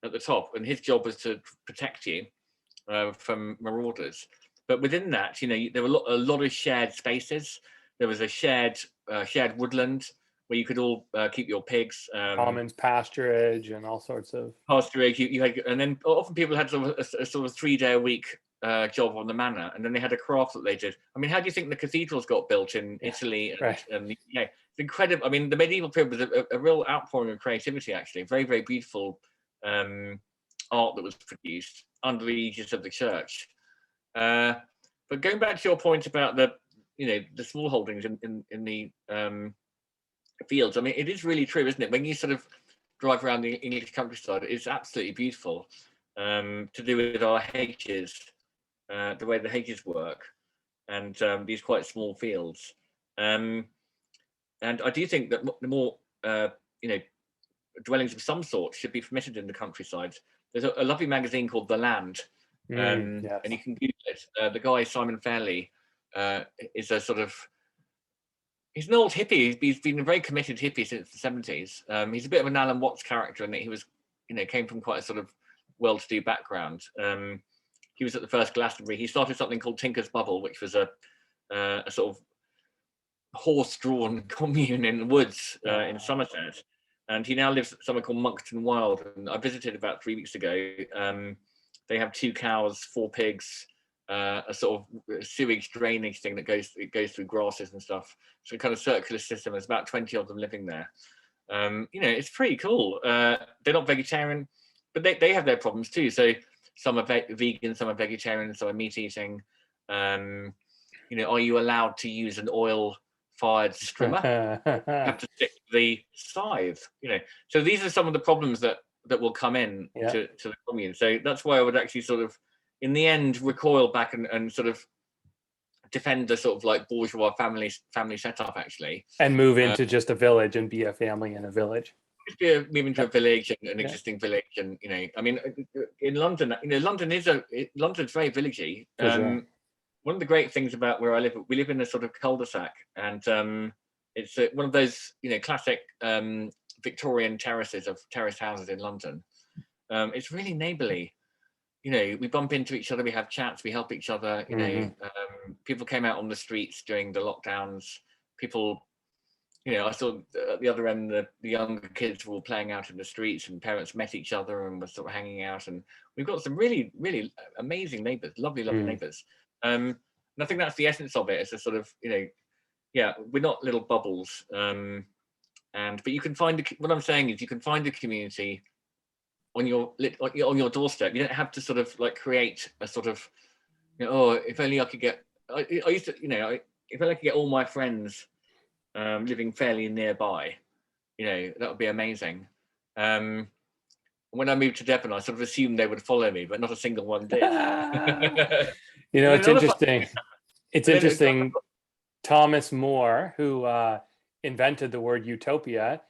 at the top, and his job was to protect you from marauders. But within that, there were a lot of shared spaces. There was a shared woodland where you could all keep your pigs. Commons, pasturage, and all sorts of pasturage. You had, and then often people had sort of a 3-day-a-week job on the manor, and then they had a craft that they did. I mean, how do you think the cathedrals got built in Italy? And it's incredible. I mean, the medieval period was a real outpouring of creativity. Actually, very, very beautiful art that was produced under the aegis of the church. But going back to your point about the small holdings in the fields, I mean, it is really true, isn't it? When you sort of drive around the English countryside, it's absolutely beautiful to do with our hedges, the way the hedges work, and these quite small fields. And I do think that the more dwellings of some sort should be permitted in the countryside. There's a lovely magazine called The Land. And you can Google it. The guy Simon Fairley is a sort of, he's an old hippie. He's been a very committed hippie since the 70s. He's a bit of an Alan Watts character in that he was, came from quite a sort of well-to-do background. He was at the first Glastonbury. He started something called Tinker's Bubble, which was a sort of horse-drawn commune in the woods in Somerset. And he now lives somewhere called Monkton Wild. And I visited about 3 weeks ago. They have 2 cows, 4 pigs, a sort of sewage drainage thing that goes through grasses and stuff. So a kind of circular system. There's about 20 of them living there. It's pretty cool. They're not vegetarian, but they have their problems too. So some are vegan, some are vegetarian, some are meat eating. Are you allowed to use an oil-fired strimmer? You have to stick to the scythe. So these are some of the problems that will come in to the commune. So that's why I would actually sort of, in the end, recoil back and sort of defend the sort of like bourgeois family setup actually, and move into just a village and be a family in a village. Moving to a village and an existing village, and I mean, in London, London's very villagey. Sure. One of the great things about where I live, we live in a sort of cul-de-sac, and it's one of those classic Victorian terraced houses in London. It's really neighbourly. We bump into each other, we have chats, we help each other. People came out on the streets during the lockdowns. People, I saw at the other end the younger kids were all playing out in the streets, and parents met each other and were sort of hanging out. And we've got some really, really amazing neighbours, lovely neighbours. And I think that's the essence of it. It's a sort of, we're not little bubbles. But you can find what I'm saying is you can find a community on your doorstep. You don't have to sort of like create a sort of, if only I could get. I used to, if only I could get all my friends living fairly nearby, that would be amazing. When I moved to Devon, I sort of assumed they would follow me, but not a single one did. It's interesting. It's interesting. Thomas More, who invented the word utopia,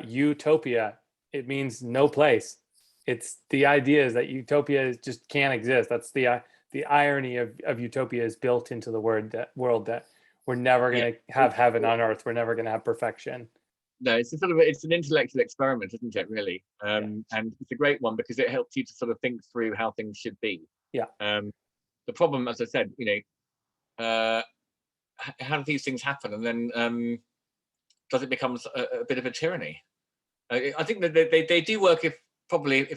utopia, it means no place. It's the idea is that utopia just can't exist. That's the irony of utopia is built into the world that we're never going to have heaven on earth. We're never going to have perfection. No, it's a sort of it's an intellectual experiment, isn't it? Really, and it's a great one because it helps you to sort of think through how things should be. Yeah. The problem, as I said, how do these things happen, and then does it become a bit of a tyranny? I think that they do work if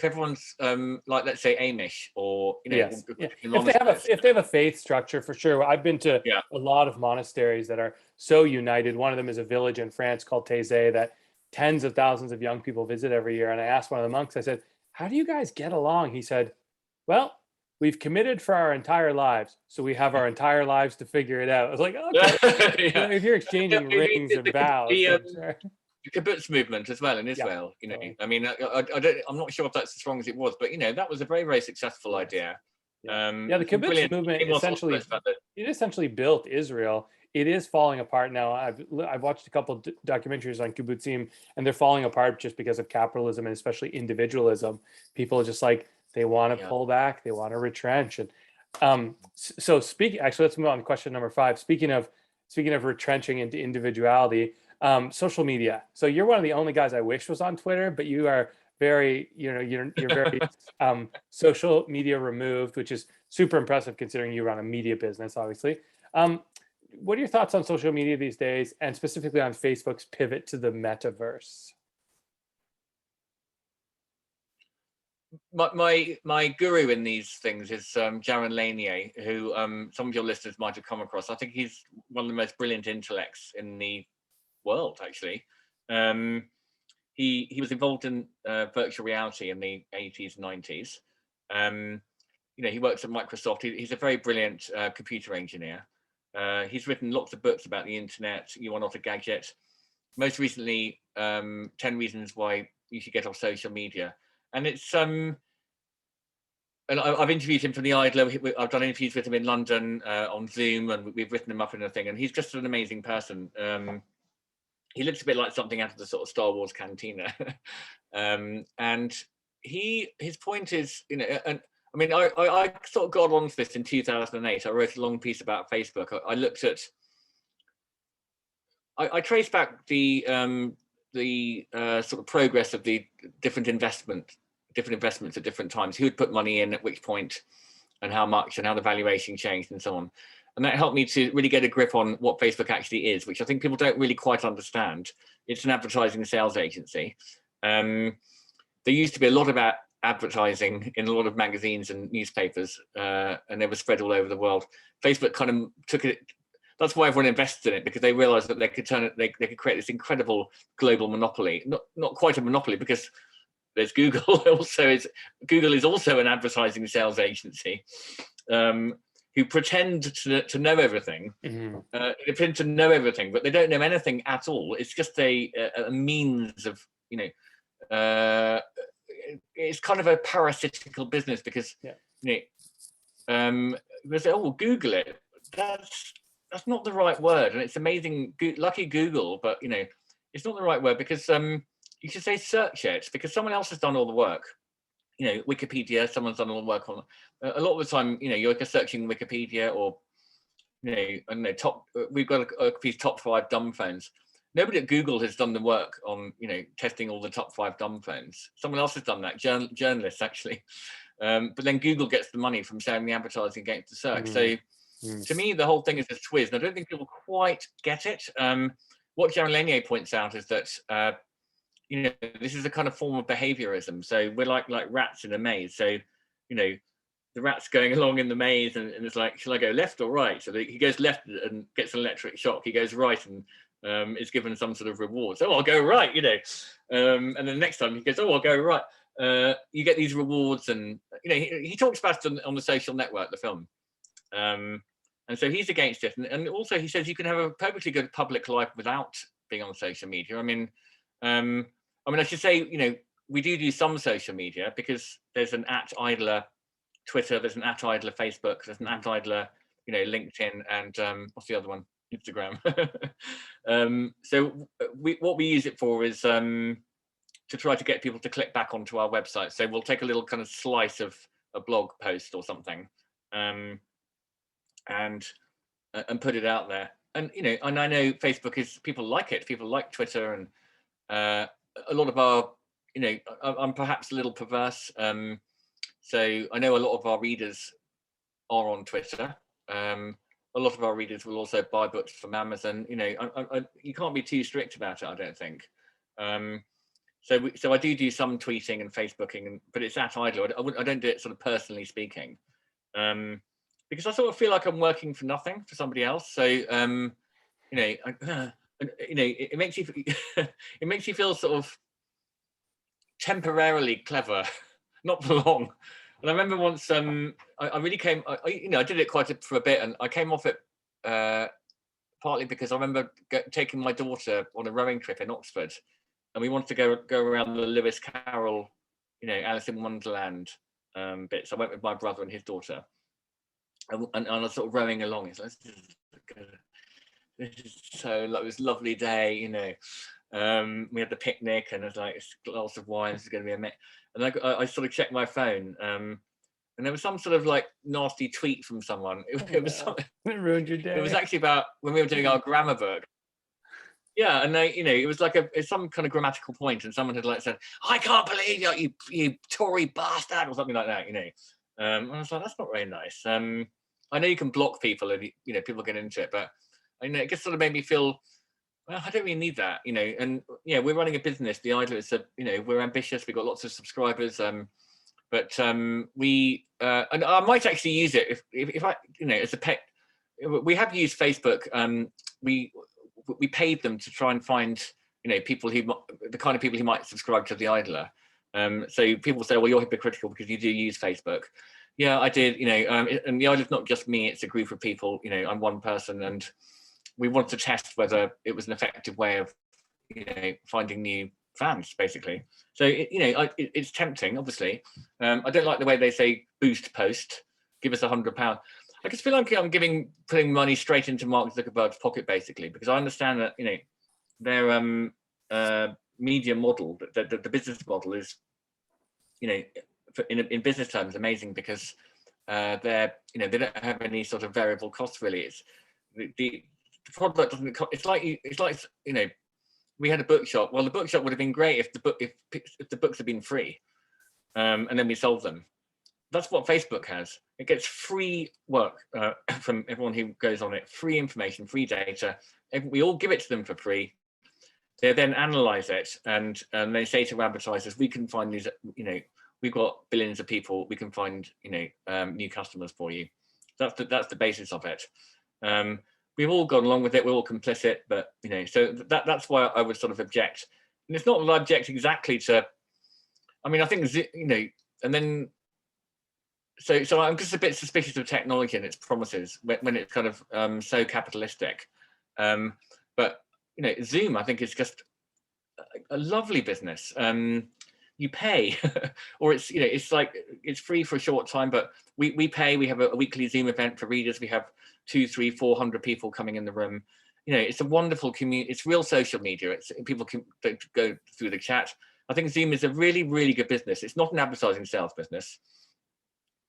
everyone's like, let's say, Amish, or Yes. Yeah. monasteries. If they have a faith structure, for sure. I've been to Yeah. a lot of monasteries that are so united. One of them is a village in France called Taizé that tens of thousands of young people visit every year. And I asked one of the monks, I said, "How do you guys get along?" He said, "Well, we've committed for our entire lives, so we have our entire lives to figure it out." I was like, "Okay." Yeah. If you're exchanging rings and vows, then sure. The kibbutz movement as well in Israel. Totally. I mean, I'm not sure if that's as strong as it was, but that was a very, very successful idea. Yeah, the Some kibbutz brilliant movement essentially built Israel. It is falling apart now. I've watched a couple documentaries on kibbutzim, and they're falling apart just because of capitalism and especially individualism. People are just like, they want to pull back, they want to retrench. And so speaking, actually, let's move on to question number 5. Speaking of retrenching into individuality, social media. So you're one of the only guys I wish was on Twitter, but you are very, you're very social media removed, which is super impressive considering you run a media business, obviously. What are your thoughts on social media these days, and specifically on Facebook's pivot to the metaverse? My guru in these things is Jaron Lanier, who some of your listeners might have come across. I think he's one of the most brilliant intellects in the world, actually. He was involved in virtual reality in the 80s and 90s. He works at Microsoft. He's a very brilliant computer engineer. He's written lots of books about the internet. You Are Not a Gadget. Most recently, 10 Reasons Why You Should Get Off Social Media. And it's and I've interviewed him for the Idler. I've done interviews with him in London on Zoom, and we've written him up in a thing. And he's just an amazing person. He looks a bit like something out of the sort of Star Wars cantina. And his point is, and I mean, I sort of got onto this in 2008. I wrote a long piece about Facebook. I looked at, I traced back the sort of progress of the different investments at different times, who had put money in at which point, and how much, and how the valuation changed, and so on. And that helped me to really get a grip on what Facebook actually is, which I think people don't really quite understand. It's an advertising and sales agency. There used to be a lot about advertising in a lot of magazines and newspapers, and they were spread all over the world. Facebook kind of took it. That's why everyone invested in it, because they realized that they could turn it, they could create this incredible global monopoly. Not quite a monopoly, because there's Google. Google is also an advertising sales agency. Who pretend to know everything. Mm-hmm. They pretend to know everything, but they don't know anything at all. It's just a means of, it's kind of a parasitical business, because they say, "Oh, well, Google it." That's not the right word, and it's amazing. Lucky Google, but it's not the right word, because you should say search it, because someone else has done all the work. Wikipedia, someone's done all the work on. A lot of the time, you're searching Wikipedia, or I don't know, we've got a piece top 5 dumb phones. Nobody at Google has done the work on testing all the top 5 dumb phones. Someone else has done that, journalists actually. But then Google gets the money from selling the advertising against the search. So to me, the whole thing is a twist, and I don't think people quite get it. What Jaron Lanier points out is that this is a kind of form of behaviorism. So we're like rats in a maze. So the rat's going along in the maze, and it's like, shall I go left or right? So he goes left and gets an electric shock. He goes right and is given some sort of reward. So I'll go right, and then the next time he goes, I'll go right. You get these rewards, and he talks about it on The Social Network, the film. And so he's against it, and also he says you can have a perfectly good public life without being on social media. I mean, I should say, we do some social media, because there's an @idler Twitter, there's an @idler Facebook, there's an @idler, LinkedIn, and what's the other one? Instagram. So what we use it for is to try to get people to click back onto our website. So we'll take a little kind of slice of a blog post or something, and put it out there. And and I know Facebook is, people like it. People like Twitter, and a lot of our, I'm perhaps a little perverse. So I know a lot of our readers are on Twitter. A lot of our readers will also buy books from Amazon. You can't be too strict about it, I don't think. So I do some tweeting and Facebooking, but it's at idle. I don't do it sort of personally speaking, because I sort of feel like I'm working for nothing for somebody else. So it makes you it makes you feel sort of temporarily clever, not for long. And I remember once I really came, I did it for a bit, and I came off it partly because I remember taking my daughter on a rowing trip in Oxford, and we wanted to go around the Lewis Carroll, Alice in Wonderland bits. I went with my brother and his daughter, and I was sort of rowing along. It's like, this is so, like, this lovely day, we had the picnic, and there's like a glass of wine. This is going to be a mix. And I sort of checked my phone, and there was some sort of like nasty tweet from someone. It was something, it ruined your day. It was actually about when we were doing our grammar book. Yeah, and they, it was like some kind of grammatical point, and someone had like said, "I can't believe you Tory bastard," or something like that. And I was like, that's not very nice. I know you can block people, and people get into it, but it just sort of made me feel, well, I don't really need that, and we're running a business. The idea is that, we're ambitious. We've got lots of subscribers, but we, and I might actually use it if I, as a pet. We have used Facebook. We paid them to try and find, people the kind of people who might subscribe to the Idler. So people say, well, you're hypocritical because you do use Facebook. Yeah, I did, and the Idler's not just me, it's a group of people, I'm one person, and we wanted to test whether it was an effective way of, finding new fans, basically. So, it's tempting, obviously. I don't like the way they say boost post, give us £100. I just feel like I'm putting money straight into Mark Zuckerberg's pocket, basically, because I understand that, their media model, the business model is, in business terms, amazing, because they don't have any sort of variable costs, really. It's the product doesn't. It's like we had a bookshop. Well, the bookshop would have been great if the books had been free, and then we sold them. That's what Facebook has. It gets free work from everyone who goes on it, free information, free data. We all give it to them for free. They then analyze it, and they say to advertisers, we can find these, we've got billions of people, we can find, new customers for you. That's the basis of it. We've all gone along with it, we're all complicit, but, so that's why I would sort of object. And it's not that I object exactly to, I think, and then, so I'm just a bit suspicious of technology and its promises when it's kind of so capitalistic. But Zoom, I think, is just a lovely business. You pay, or it's like it's free for a short time, but we pay. We have a weekly Zoom event for readers. We have 200, 300, 400 people coming in the room. It's a wonderful community. It's real social media. It's people can go through the chat. I think Zoom is a really, really good business. It's not an advertising sales business.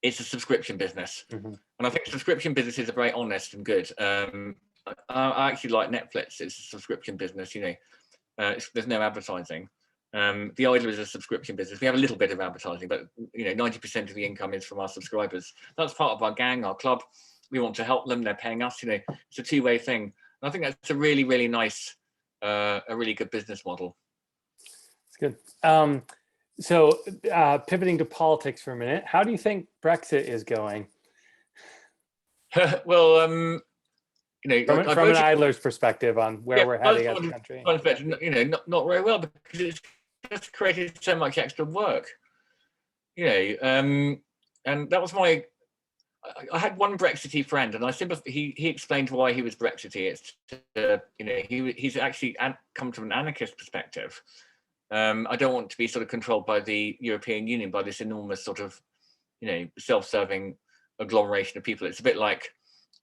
It's a subscription business. Mm-hmm. And I think subscription businesses are very honest and good. I actually like Netflix. It's a subscription business, there's no advertising. The Idler is a subscription business. We have a little bit of advertising, but 90% of the income is from our subscribers. That's part of our gang, our club. We want to help them. They're paying us, it's a two-way thing. And I think that's a really, really nice, a really good business model. It's good. So pivoting to politics for a minute, how do you think Brexit is going? Well, from an Idler's perspective on where we're heading as a country. Not very well, because it's just created so much extra work. And that was I had one Brexity friend, and he explained why he was Brexity. It's he's actually come from an anarchist perspective. I don't want to be sort of controlled by the European Union, by this enormous sort of, self-serving agglomeration of people. It's a bit like,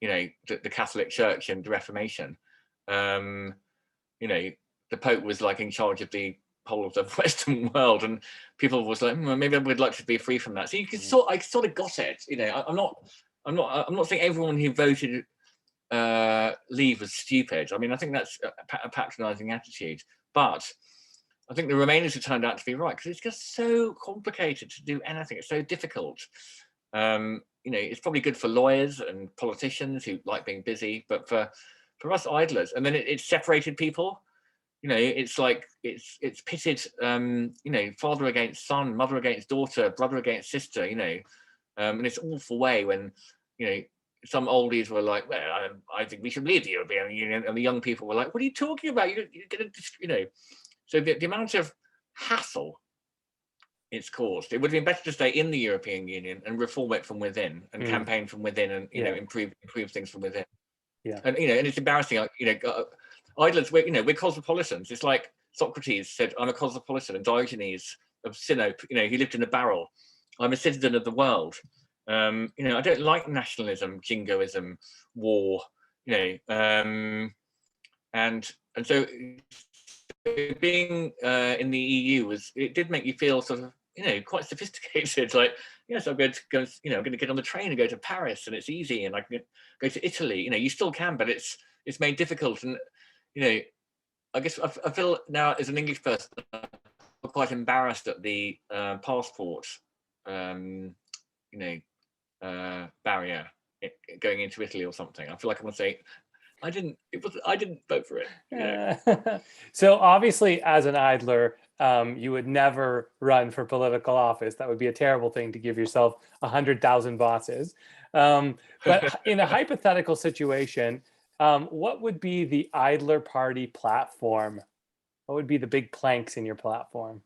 the Catholic Church and the Reformation. The Pope was like in charge of the whole of the Western world, and people was like, maybe I would like to be free from that. So you can I sort of got it. I'm not saying everyone who voted leave was stupid. I think that's a patronising attitude, but I think the Remainers have turned out to be right, because it's just so complicated to do anything. It's so difficult. It's probably good for lawyers and politicians who like being busy, but for us idlers, and then it's separated people. It's like it's pitted, father against son, mother against daughter, brother against sister. And it's an awful way when some oldies were like, well, I think we should leave the European Union, and the young people were like, what are you talking about? You're gonna. So the amount of hassle it's caused, it would have been better to stay in the European Union and reform it from within, and campaign from within, and improve things from within. Yeah. And and it's embarrassing. Idlers, we're cosmopolitans. It's like Socrates said, "I'm a cosmopolitan," and Diogenes of Sinope, he lived in a barrel. I'm a citizen of the world. I don't like nationalism, jingoism, war. And so being in the EU did make you feel sort of quite sophisticated. Like, yes, I'm going to go. I'm going to get on the train and go to Paris, and it's easy, and I can go to Italy. You still can, but it's made difficult. And I guess I feel now as an English person, I'm quite embarrassed at the passport, barrier going into Italy or something. I feel like I want to say, I didn't vote for it. So obviously, as an idler, you would never run for political office. That would be a terrible thing to give yourself 100,000 bosses. But in a hypothetical situation, what would be the Idler Party platform? What would be the big planks in your platform?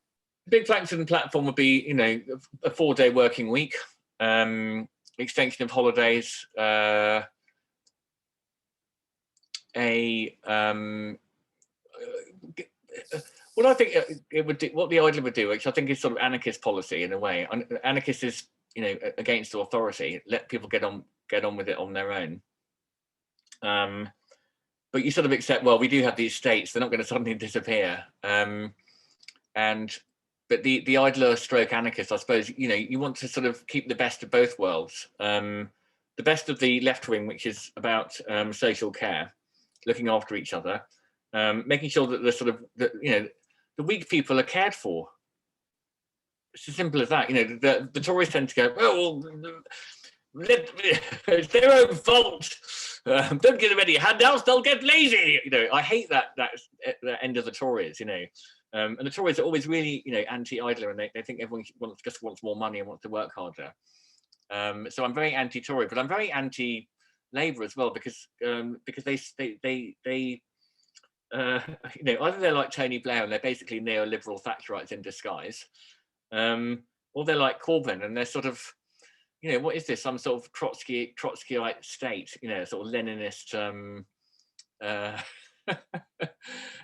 Big planks in the platform would be, a 4-day working week, extension of holidays, what I think it would do, what the Idler would do, which I think is sort of anarchist policy in a way. Anarchist is, against authority. Let people get on with it on their own. But you sort of accept, well, we do have these states; they're not going to suddenly disappear. But the idler stroke anarchist, I suppose, you want to sort of keep the best of both worlds. The best of the left wing, which is about social care, looking after each other, making sure that the weak people are cared for. It's as simple as that. The Tories tend to go, well, it's their own fault. Don't give them any handouts; they'll get lazy. I hate that end of the Tories. And the Tories are always really, anti-idler, and they think everyone just wants more money and wants to work harder. So I'm very anti-Tory, but I'm very anti-Labour as well, because they either they're like Tony Blair and they're basically neoliberal Thatcherites in disguise, or they're like Corbyn and they're sort of, what is this? Some sort of Trotskyite state, sort of Leninist,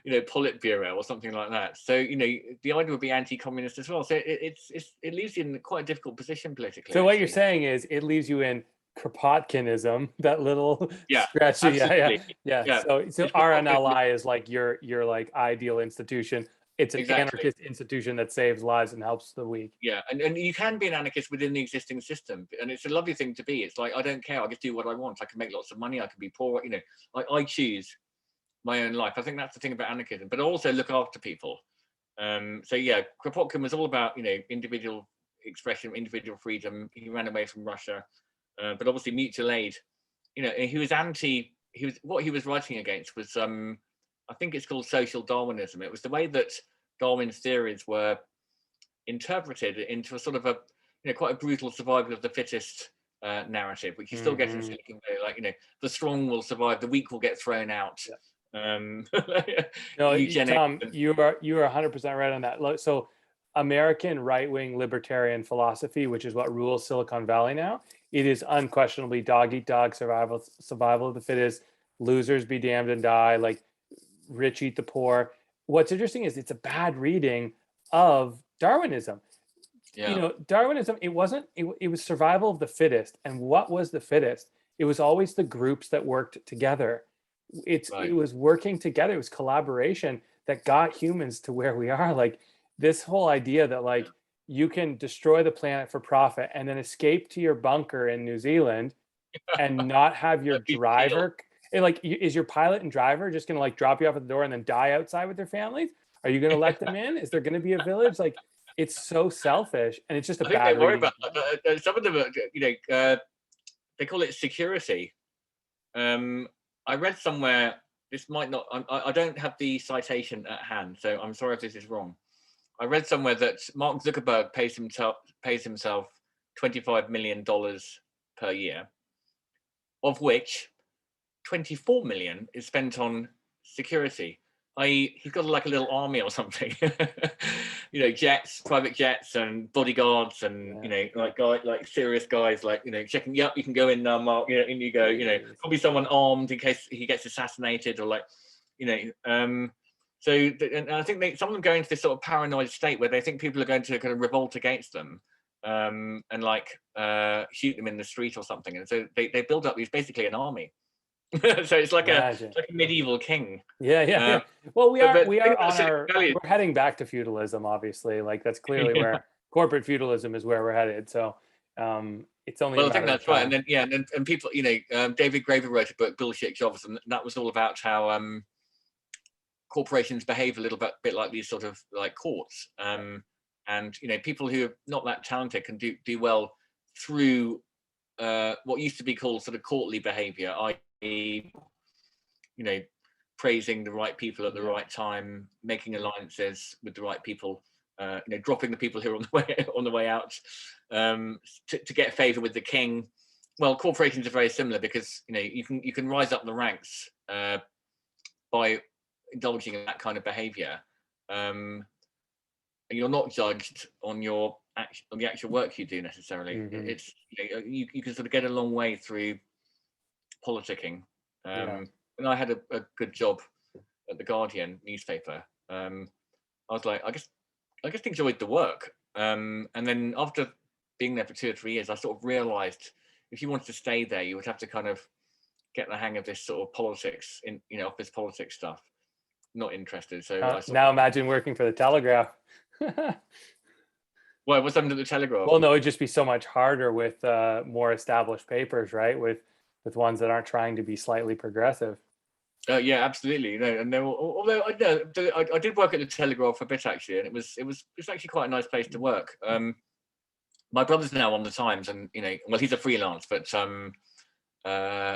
Politburo or something like that. So the idea would be anti-communist as well. So it leaves you in quite a difficult position politically. So what you're saying is it leaves you in Kropotkinism, that little stretch. Yeah. So RNLI is like your like ideal institution. It's an anarchist institution that saves lives and helps the weak. Yeah, and you can be an anarchist within the existing system, and it's a lovely thing to be. It's like, I don't care, I just do what I want. I can make lots of money, I can be poor, I choose my own life. I think that's the thing about anarchism, but also look after people. So yeah, Kropotkin was all about individual expression, individual freedom. He ran away from Russia, but obviously mutual aid. He was what he was writing against was I think it's called social Darwinism. It was the way that Darwin's theories were interpreted into a sort of quite a brutal survival of the fittest narrative, which you still get in Silicon Valley. Like, the strong will survive, the weak will get thrown out. No, Tom, you are 100% right on that. So American right-wing libertarian philosophy, which is what rules Silicon Valley now, it is unquestionably dog eat dog, survival of the fittest, losers be damned and die, like rich eat the poor. What's interesting is it's a bad reading of Darwinism. Darwinism, it was survival of the fittest. And what was the fittest? It was always the groups that worked together. It was working together. It was collaboration that got humans to where we are. Like this whole idea that like you can destroy the planet for profit and then escape to your bunker in New Zealand and not have your driver. Like, is your pilot and driver just going to like drop you off at the door and then die outside with their families? Are you going to let them in? Is there going to be a village? Like, it's so selfish, and it's just a I think bad they worry reading. about some of them. They call it security. I read somewhere. This might not. I don't have the citation at hand, so I'm sorry if this is wrong. I read somewhere that Mark Zuckerberg pays himself $25 million per year, of which 24 million is spent on security. He's got like a little army or something, jets, private jets, and bodyguards, and like serious guys, like checking. Yep, you can go in now, Mark. In you go. Probably someone armed in case he gets assassinated, or like, So, and I think some of them go into this sort of paranoid state where they think people are going to kind of revolt against them, and like shoot them in the street or something. And so they build up basically an army. So it's like a medieval king. Yeah. Well, we're heading back to feudalism, obviously. Like, that's clearly where corporate feudalism is where we're headed. So it's only. Well, I think that's right. And then and people, David Graeber wrote a book, Bullshit Jobs, and that was all about how corporations behave a little bit like these sort of like courts. And people who are not that talented can do well through what used to be called sort of courtly behavior, i.e., praising the right people at the right time, making alliances with the right people, dropping the people who are on the way out, to get favor with the king. Well, corporations are very similar because you can rise up the ranks by indulging in that kind of behavior, and you're not judged on the actual work you do necessarily. Mm-hmm. It's you can sort of get a long way through politicking. When I had a good job at the Guardian newspaper, I was like, I just enjoyed the work. And then after being there for 2 or 3 years, I sort of realized if you wanted to stay there, you would have to kind of get the hang of this sort of politics, office politics stuff. Not interested. So now imagine working for the Telegraph. Well, what's happened to the Telegraph? Well, no, it'd just be so much harder with more established papers, right? With ones that aren't trying to be slightly progressive. Yeah, absolutely. And although I did work at the Telegraph for a bit actually, and it's actually quite a nice place to work. My brother's now on the Times, and well, he's a freelance, but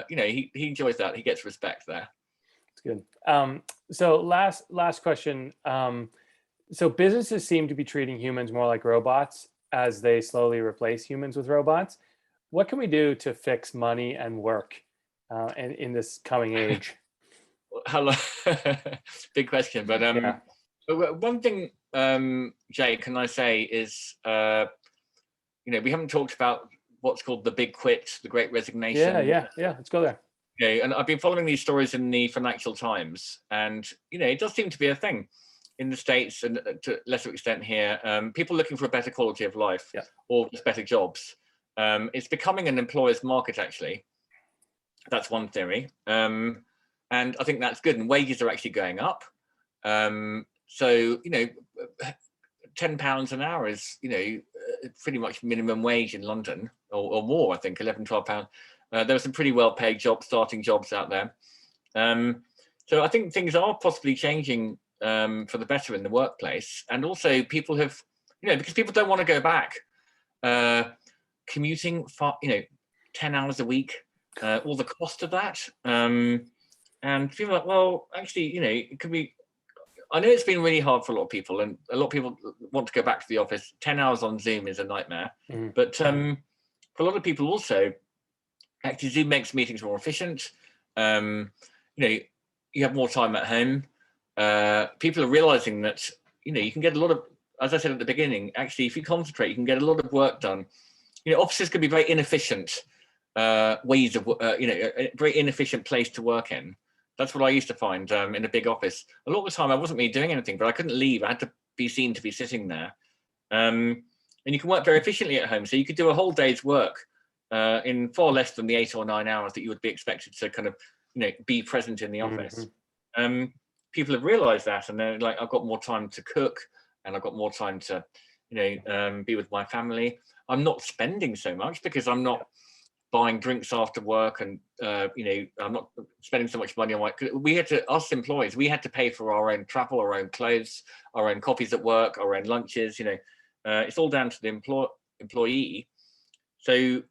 he enjoys that. He gets respect there. It's good. So last question. So businesses seem to be treating humans more like robots as they slowly replace humans with robots. What can we do to fix money and work in this coming age? Big question, but one thing, Jay, can I say is, we haven't talked about what's called the big quit, the great resignation. Yeah. Let's go there. And I've been following these stories in the Financial Times, and it does seem to be a thing in the States, and to a lesser extent here. People looking for a better quality of life, or just better jobs. It's becoming an employer's market, actually. That's one theory. And I think that's good. And wages are actually going up. So, £10 an hour is, pretty much minimum wage in London, or more, I think, £11-12. There are some pretty well-paid starting jobs out there. So I think things are possibly changing for the better in the workplace. And also people have, because people don't want to go back commuting for, 10 hours a week, all the cost of that. And people are like, well, actually, it could be, I know it's been really hard for a lot of people, and a lot of people want to go back to the office. 10 hours on Zoom is a nightmare. Mm-hmm. But for a lot of people also, actually Zoom makes meetings more efficient. You have more time at home. People are realizing that, you can get a lot of, as I said at the beginning, actually, if you concentrate, you can get a lot of work done. Offices can be very inefficient ways of, a very inefficient place to work in. That's what I used to find in a big office. A lot of the time I wasn't really doing anything, but I couldn't leave. I had to be seen to be sitting there. And you can work very efficiently at home. So you could do a whole day's work in far less than the 8 or 9 hours that you would be expected to kind of, be present in the office. Mm-hmm. People have realized that, and they're like, I've got more time to cook, and I've got more time to, be with my family. I'm not spending so much because I'm not buying drinks after work, and I'm not spending so much money on us employees, we had to pay for our own travel, our own clothes, our own coffees at work, our own lunches. It's all down to the employee. So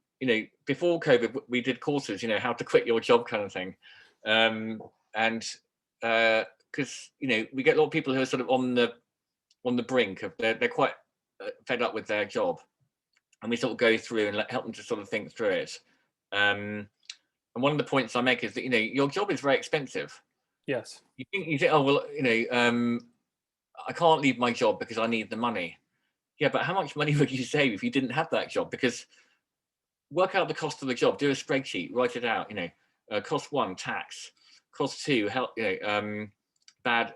before COVID, we did courses, how to quit your job kind of thing, and because we get a lot of people who are sort of on the brink of they're quite fed up with their job, and we sort of go through and help them to sort of think through it. And one of the points I make is that your job is very expensive. Yes. You think oh well, I can't leave my job because I need the money. Yeah, but how much money would you save if you didn't have that job? Because work out the cost of the job, do a spreadsheet, write it out. Cost one, tax. Cost two, health, bad,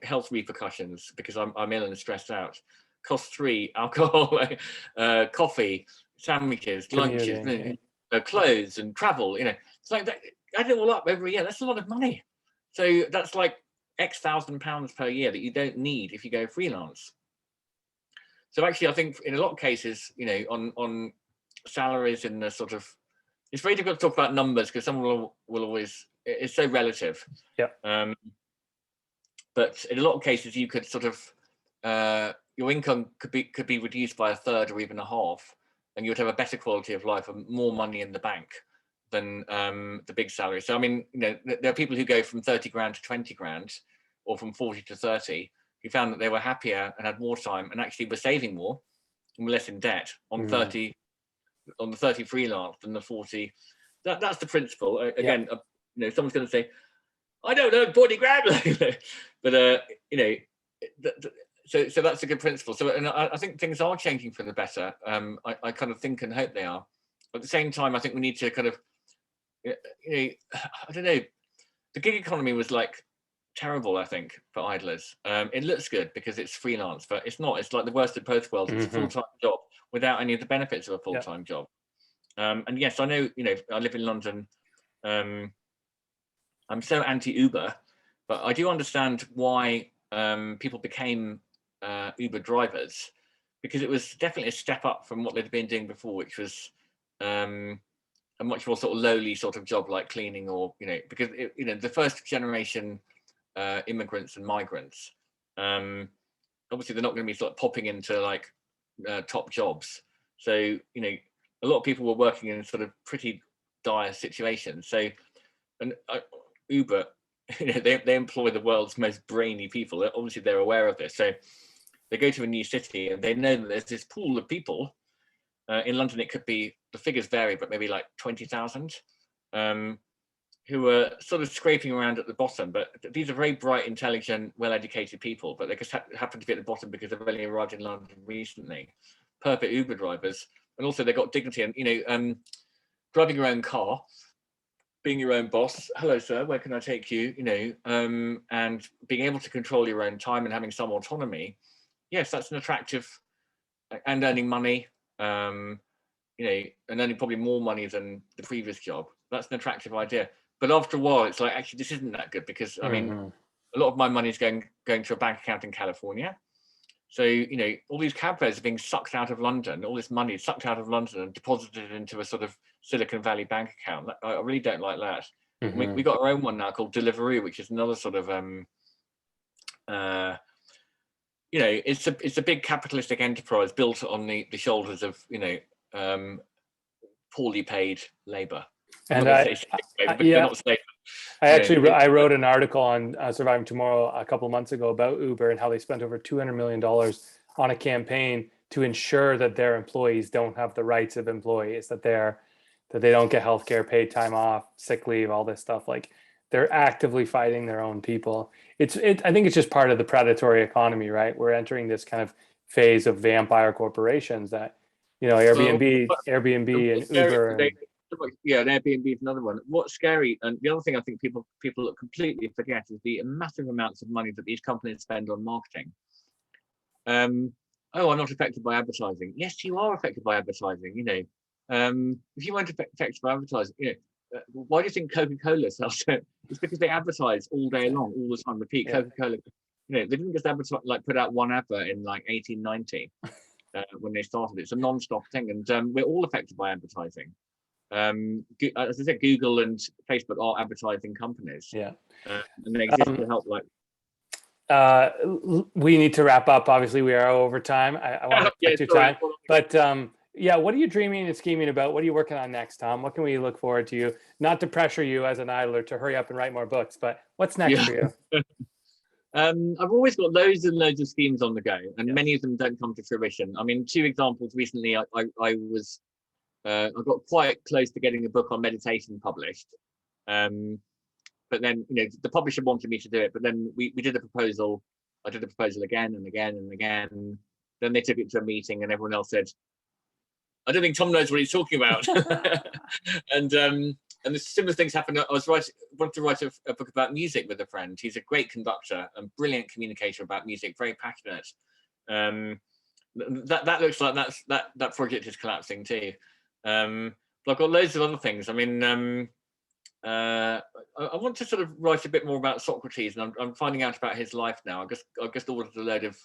health repercussions because I'm ill and stressed out. Cost three, alcohol, coffee, sandwiches, lunches, clothes, and travel. It's like that. Add it all up every year. That's a lot of money. So that's like X £1,000s per year that you don't need if you go freelance. So actually, I think in a lot of cases, on salaries in the sort of, it's very difficult to talk about numbers because someone will always, it's so relative. Yeah. But in a lot of cases, you could sort of, your income could be reduced by a third or even a half, and you would have a better quality of life and more money in the bank than the big salary. So I mean, there are people who go from 30 grand to 20 grand, or from 40 to 30, who found that they were happier and had more time and actually were saving more and were less in debt on 30, on the 30 freelance than the 40. That's the principle. Again, someone's going to say, I don't earn 40 grand, but so that's a good principle. So, and I think things are changing for the better. I kind of think and hope they are. At the same time, I think we need to kind of, I don't know, the gig economy was like terrible, I think, for idlers. It looks good because it's freelance, but it's not. It's like the worst of both worlds. It's a full-time job without any of the benefits of a full-time job. And yes, I know, I live in London. I'm so anti-Uber, but I do understand why people became Uber drivers, because it was definitely a step up from what they'd been doing before, which was a much more sort of lowly sort of job like cleaning, or because the first generation immigrants and migrants, obviously they're not going to be sort of popping into like top jobs. So a lot of people were working in sort of pretty dire situations. So and Uber, they employ the world's most brainy people. Obviously they're aware of this. So they go to a new city and they know that there's this pool of people. In London, it could be, the figures vary, but maybe like 20,000, who are sort of scraping around at the bottom. But these are very bright, intelligent, well-educated people, but they just happen to be at the bottom because they've only arrived in London recently. Perfect Uber drivers. And also they've got dignity and, driving your own car, being your own boss. Hello, sir, where can I take you? And being able to control your own time and having some autonomy. Yes, that's an attractive, and earning money, and earning probably more money than the previous job. That's an attractive idea. But after a while, it's like, actually, this isn't that good, because I mean, a lot of my money is going to a bank account in California. So, all these cab fares are being sucked out of London, all this money is sucked out of London and deposited into a sort of Silicon Valley bank account. I really don't like that. We got our own one now called Deliveroo, which is another sort of, it's a big capitalistic enterprise built on the shoulders of, poorly paid labor. And I wrote an article on Surviving Tomorrow a couple of months ago about Uber and how they spent over $200 million on a campaign to ensure that their employees don't have the rights of employees, that they don't get healthcare, paid time off, sick leave, all this stuff. Like, they're actively fighting their own people. I think it's just part of the predatory economy, right? We're entering this kind of phase of vampire corporations that, Airbnb and Uber. And Airbnb is another one. What's scary, and the other thing I think people completely forget, is the massive amounts of money that these companies spend on marketing. I'm not affected by advertising. Yes, you are affected by advertising. If you weren't affected by advertising, why do you think Coca-Cola sells it? It's because they advertise all day long, all the time. Repeat Coca-Cola. They didn't just advertise, like put out one advert in like 1890 when they started. It's a non-stop thing, and we're all affected by advertising. As I said, Google and Facebook are advertising companies, Yeah. and they exist to help. Like, we need to wrap up. Obviously, we are over time. I want to yeah, respect your sorry. time, but yeah, what are you dreaming and scheming about? What are you working on next, Tom? What can we look forward to you? Not to pressure you as an idler to hurry up and write more books, but what's next Yeah. for you? I've always got loads and loads of schemes on the go, and Yeah. many of them don't come to fruition. I mean, two examples recently. I got quite close to getting a book on meditation published, but then the publisher wanted me to do it, but then we did a proposal. I did a proposal again and again and again. Then they took it to a meeting, and everyone else said, "I don't think Tom knows what he's talking about." And the similar things happened. I wanted to write a book about music with a friend. He's a great conductor and brilliant communicator about music, very passionate. That looks like that project is collapsing too. But I've got loads of other things. I mean, I want to sort of write a bit more about Socrates, and I'm finding out about his life now. I've just ordered a load of,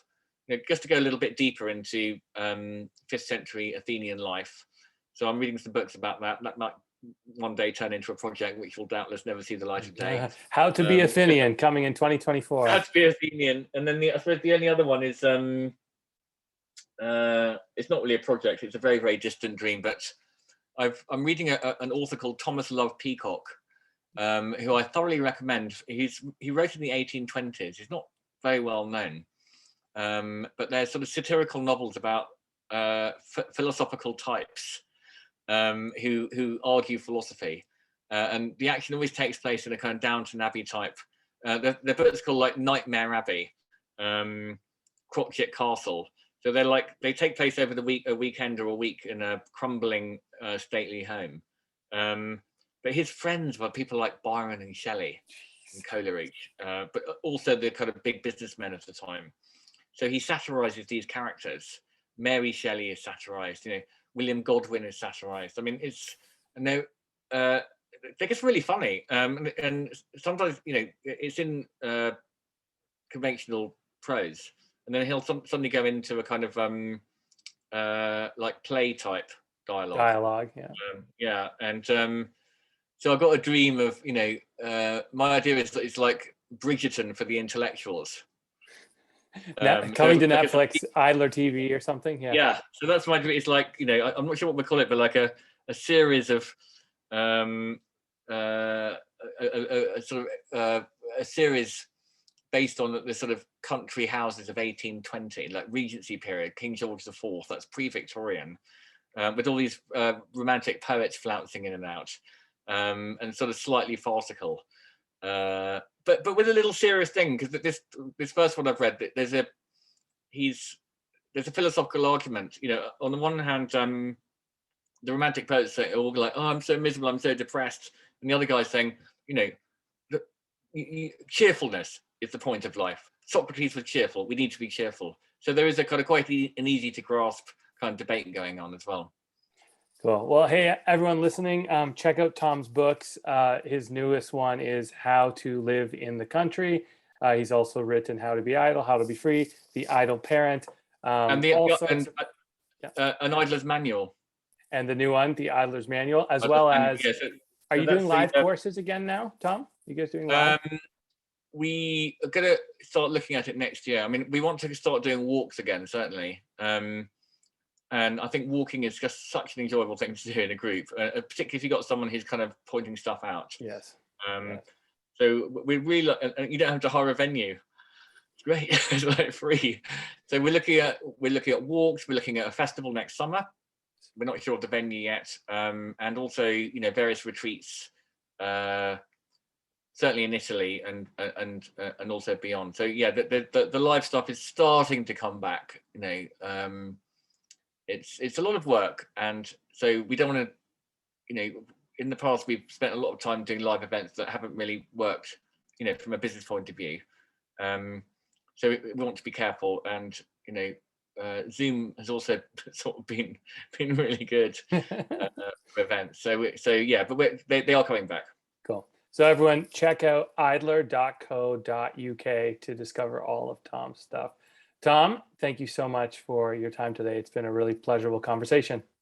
just to go a little bit deeper into 5th century Athenian life. So I'm reading some books about that. That might one day turn into a project which will doubtless never see the light of day. How to be Athenian, coming in 2024. How to be Athenian, and then I suppose the only other one is it's not really a project. It's a very, very distant dream, but I'm reading an author called Thomas Love Peacock, who I thoroughly recommend. He wrote in the 1820s. He's not very well known, but they're sort of satirical novels about philosophical types who argue philosophy, and the action always takes place in a kind of Downton Abbey type. The book's called like Nightmare Abbey, Crotchet Castle. So they take place over a weekend or a week in a crumbling stately home. But his friends were people like Byron and Shelley and Coleridge, but also the kind of big businessmen of the time. So he satirizes these characters. Mary Shelley is satirized. William Godwin is satirized. I mean, it gets really funny, and sometimes it's in conventional prose, and then he'll suddenly go into a kind of like play type dialogue. Yeah. And so I've got a dream of my idea is that it's like Bridgerton for the intellectuals. Coming to Netflix, Idler TV or something. Yeah. So that's my dream. It's like I'm not sure what we call it, but like a series of a series based on the sort of country houses of 1820, like Regency period, King George IV. That's pre-Victorian, with all these romantic poets flouncing in and out, and sort of slightly farcical. But with a little serious thing, because this first one I've read, there's a philosophical argument. On the one hand, the romantic poets say, all like, "Oh, I'm so miserable, I'm so depressed," and the other guy's saying, cheerfulness is the point of life. Socrates was cheerful. We need to be cheerful. So there is a kind of quite an easy to grasp kind of debate going on as well. Cool. Well, hey, everyone listening, check out Tom's books. His newest one is How to Live in the Country. He's also written How to Be Idle, How to Be Free, The Idle Parent. And An Idler's Manual. And the new one, The Idler's Manual, as well as... Yeah, are you doing live courses again now, Tom? You guys doing live? We are going to start looking at it next year. I mean, we want to start doing walks again, certainly. And I think walking is just such an enjoyable thing to do in a group, particularly if you've got someone who's kind of pointing stuff out. Yes. So we really, and you don't have to hire a venue. It's great. It's like free. So we're looking at walks. We're looking at a festival next summer. We're not sure of the venue yet, and also various retreats, certainly in Italy and also beyond. So yeah, the live stuff is starting to come back. It's a lot of work, and so we don't want to. In the past, we've spent a lot of time doing live events that haven't really worked, from a business point of view. So we want to be careful, and Zoom has also sort of been really good for events. So yeah, but they are coming back. Cool. So everyone, check out idler.co.uk to discover all of Tom's stuff. Tom, thank you so much for your time today. It's been a really pleasurable conversation.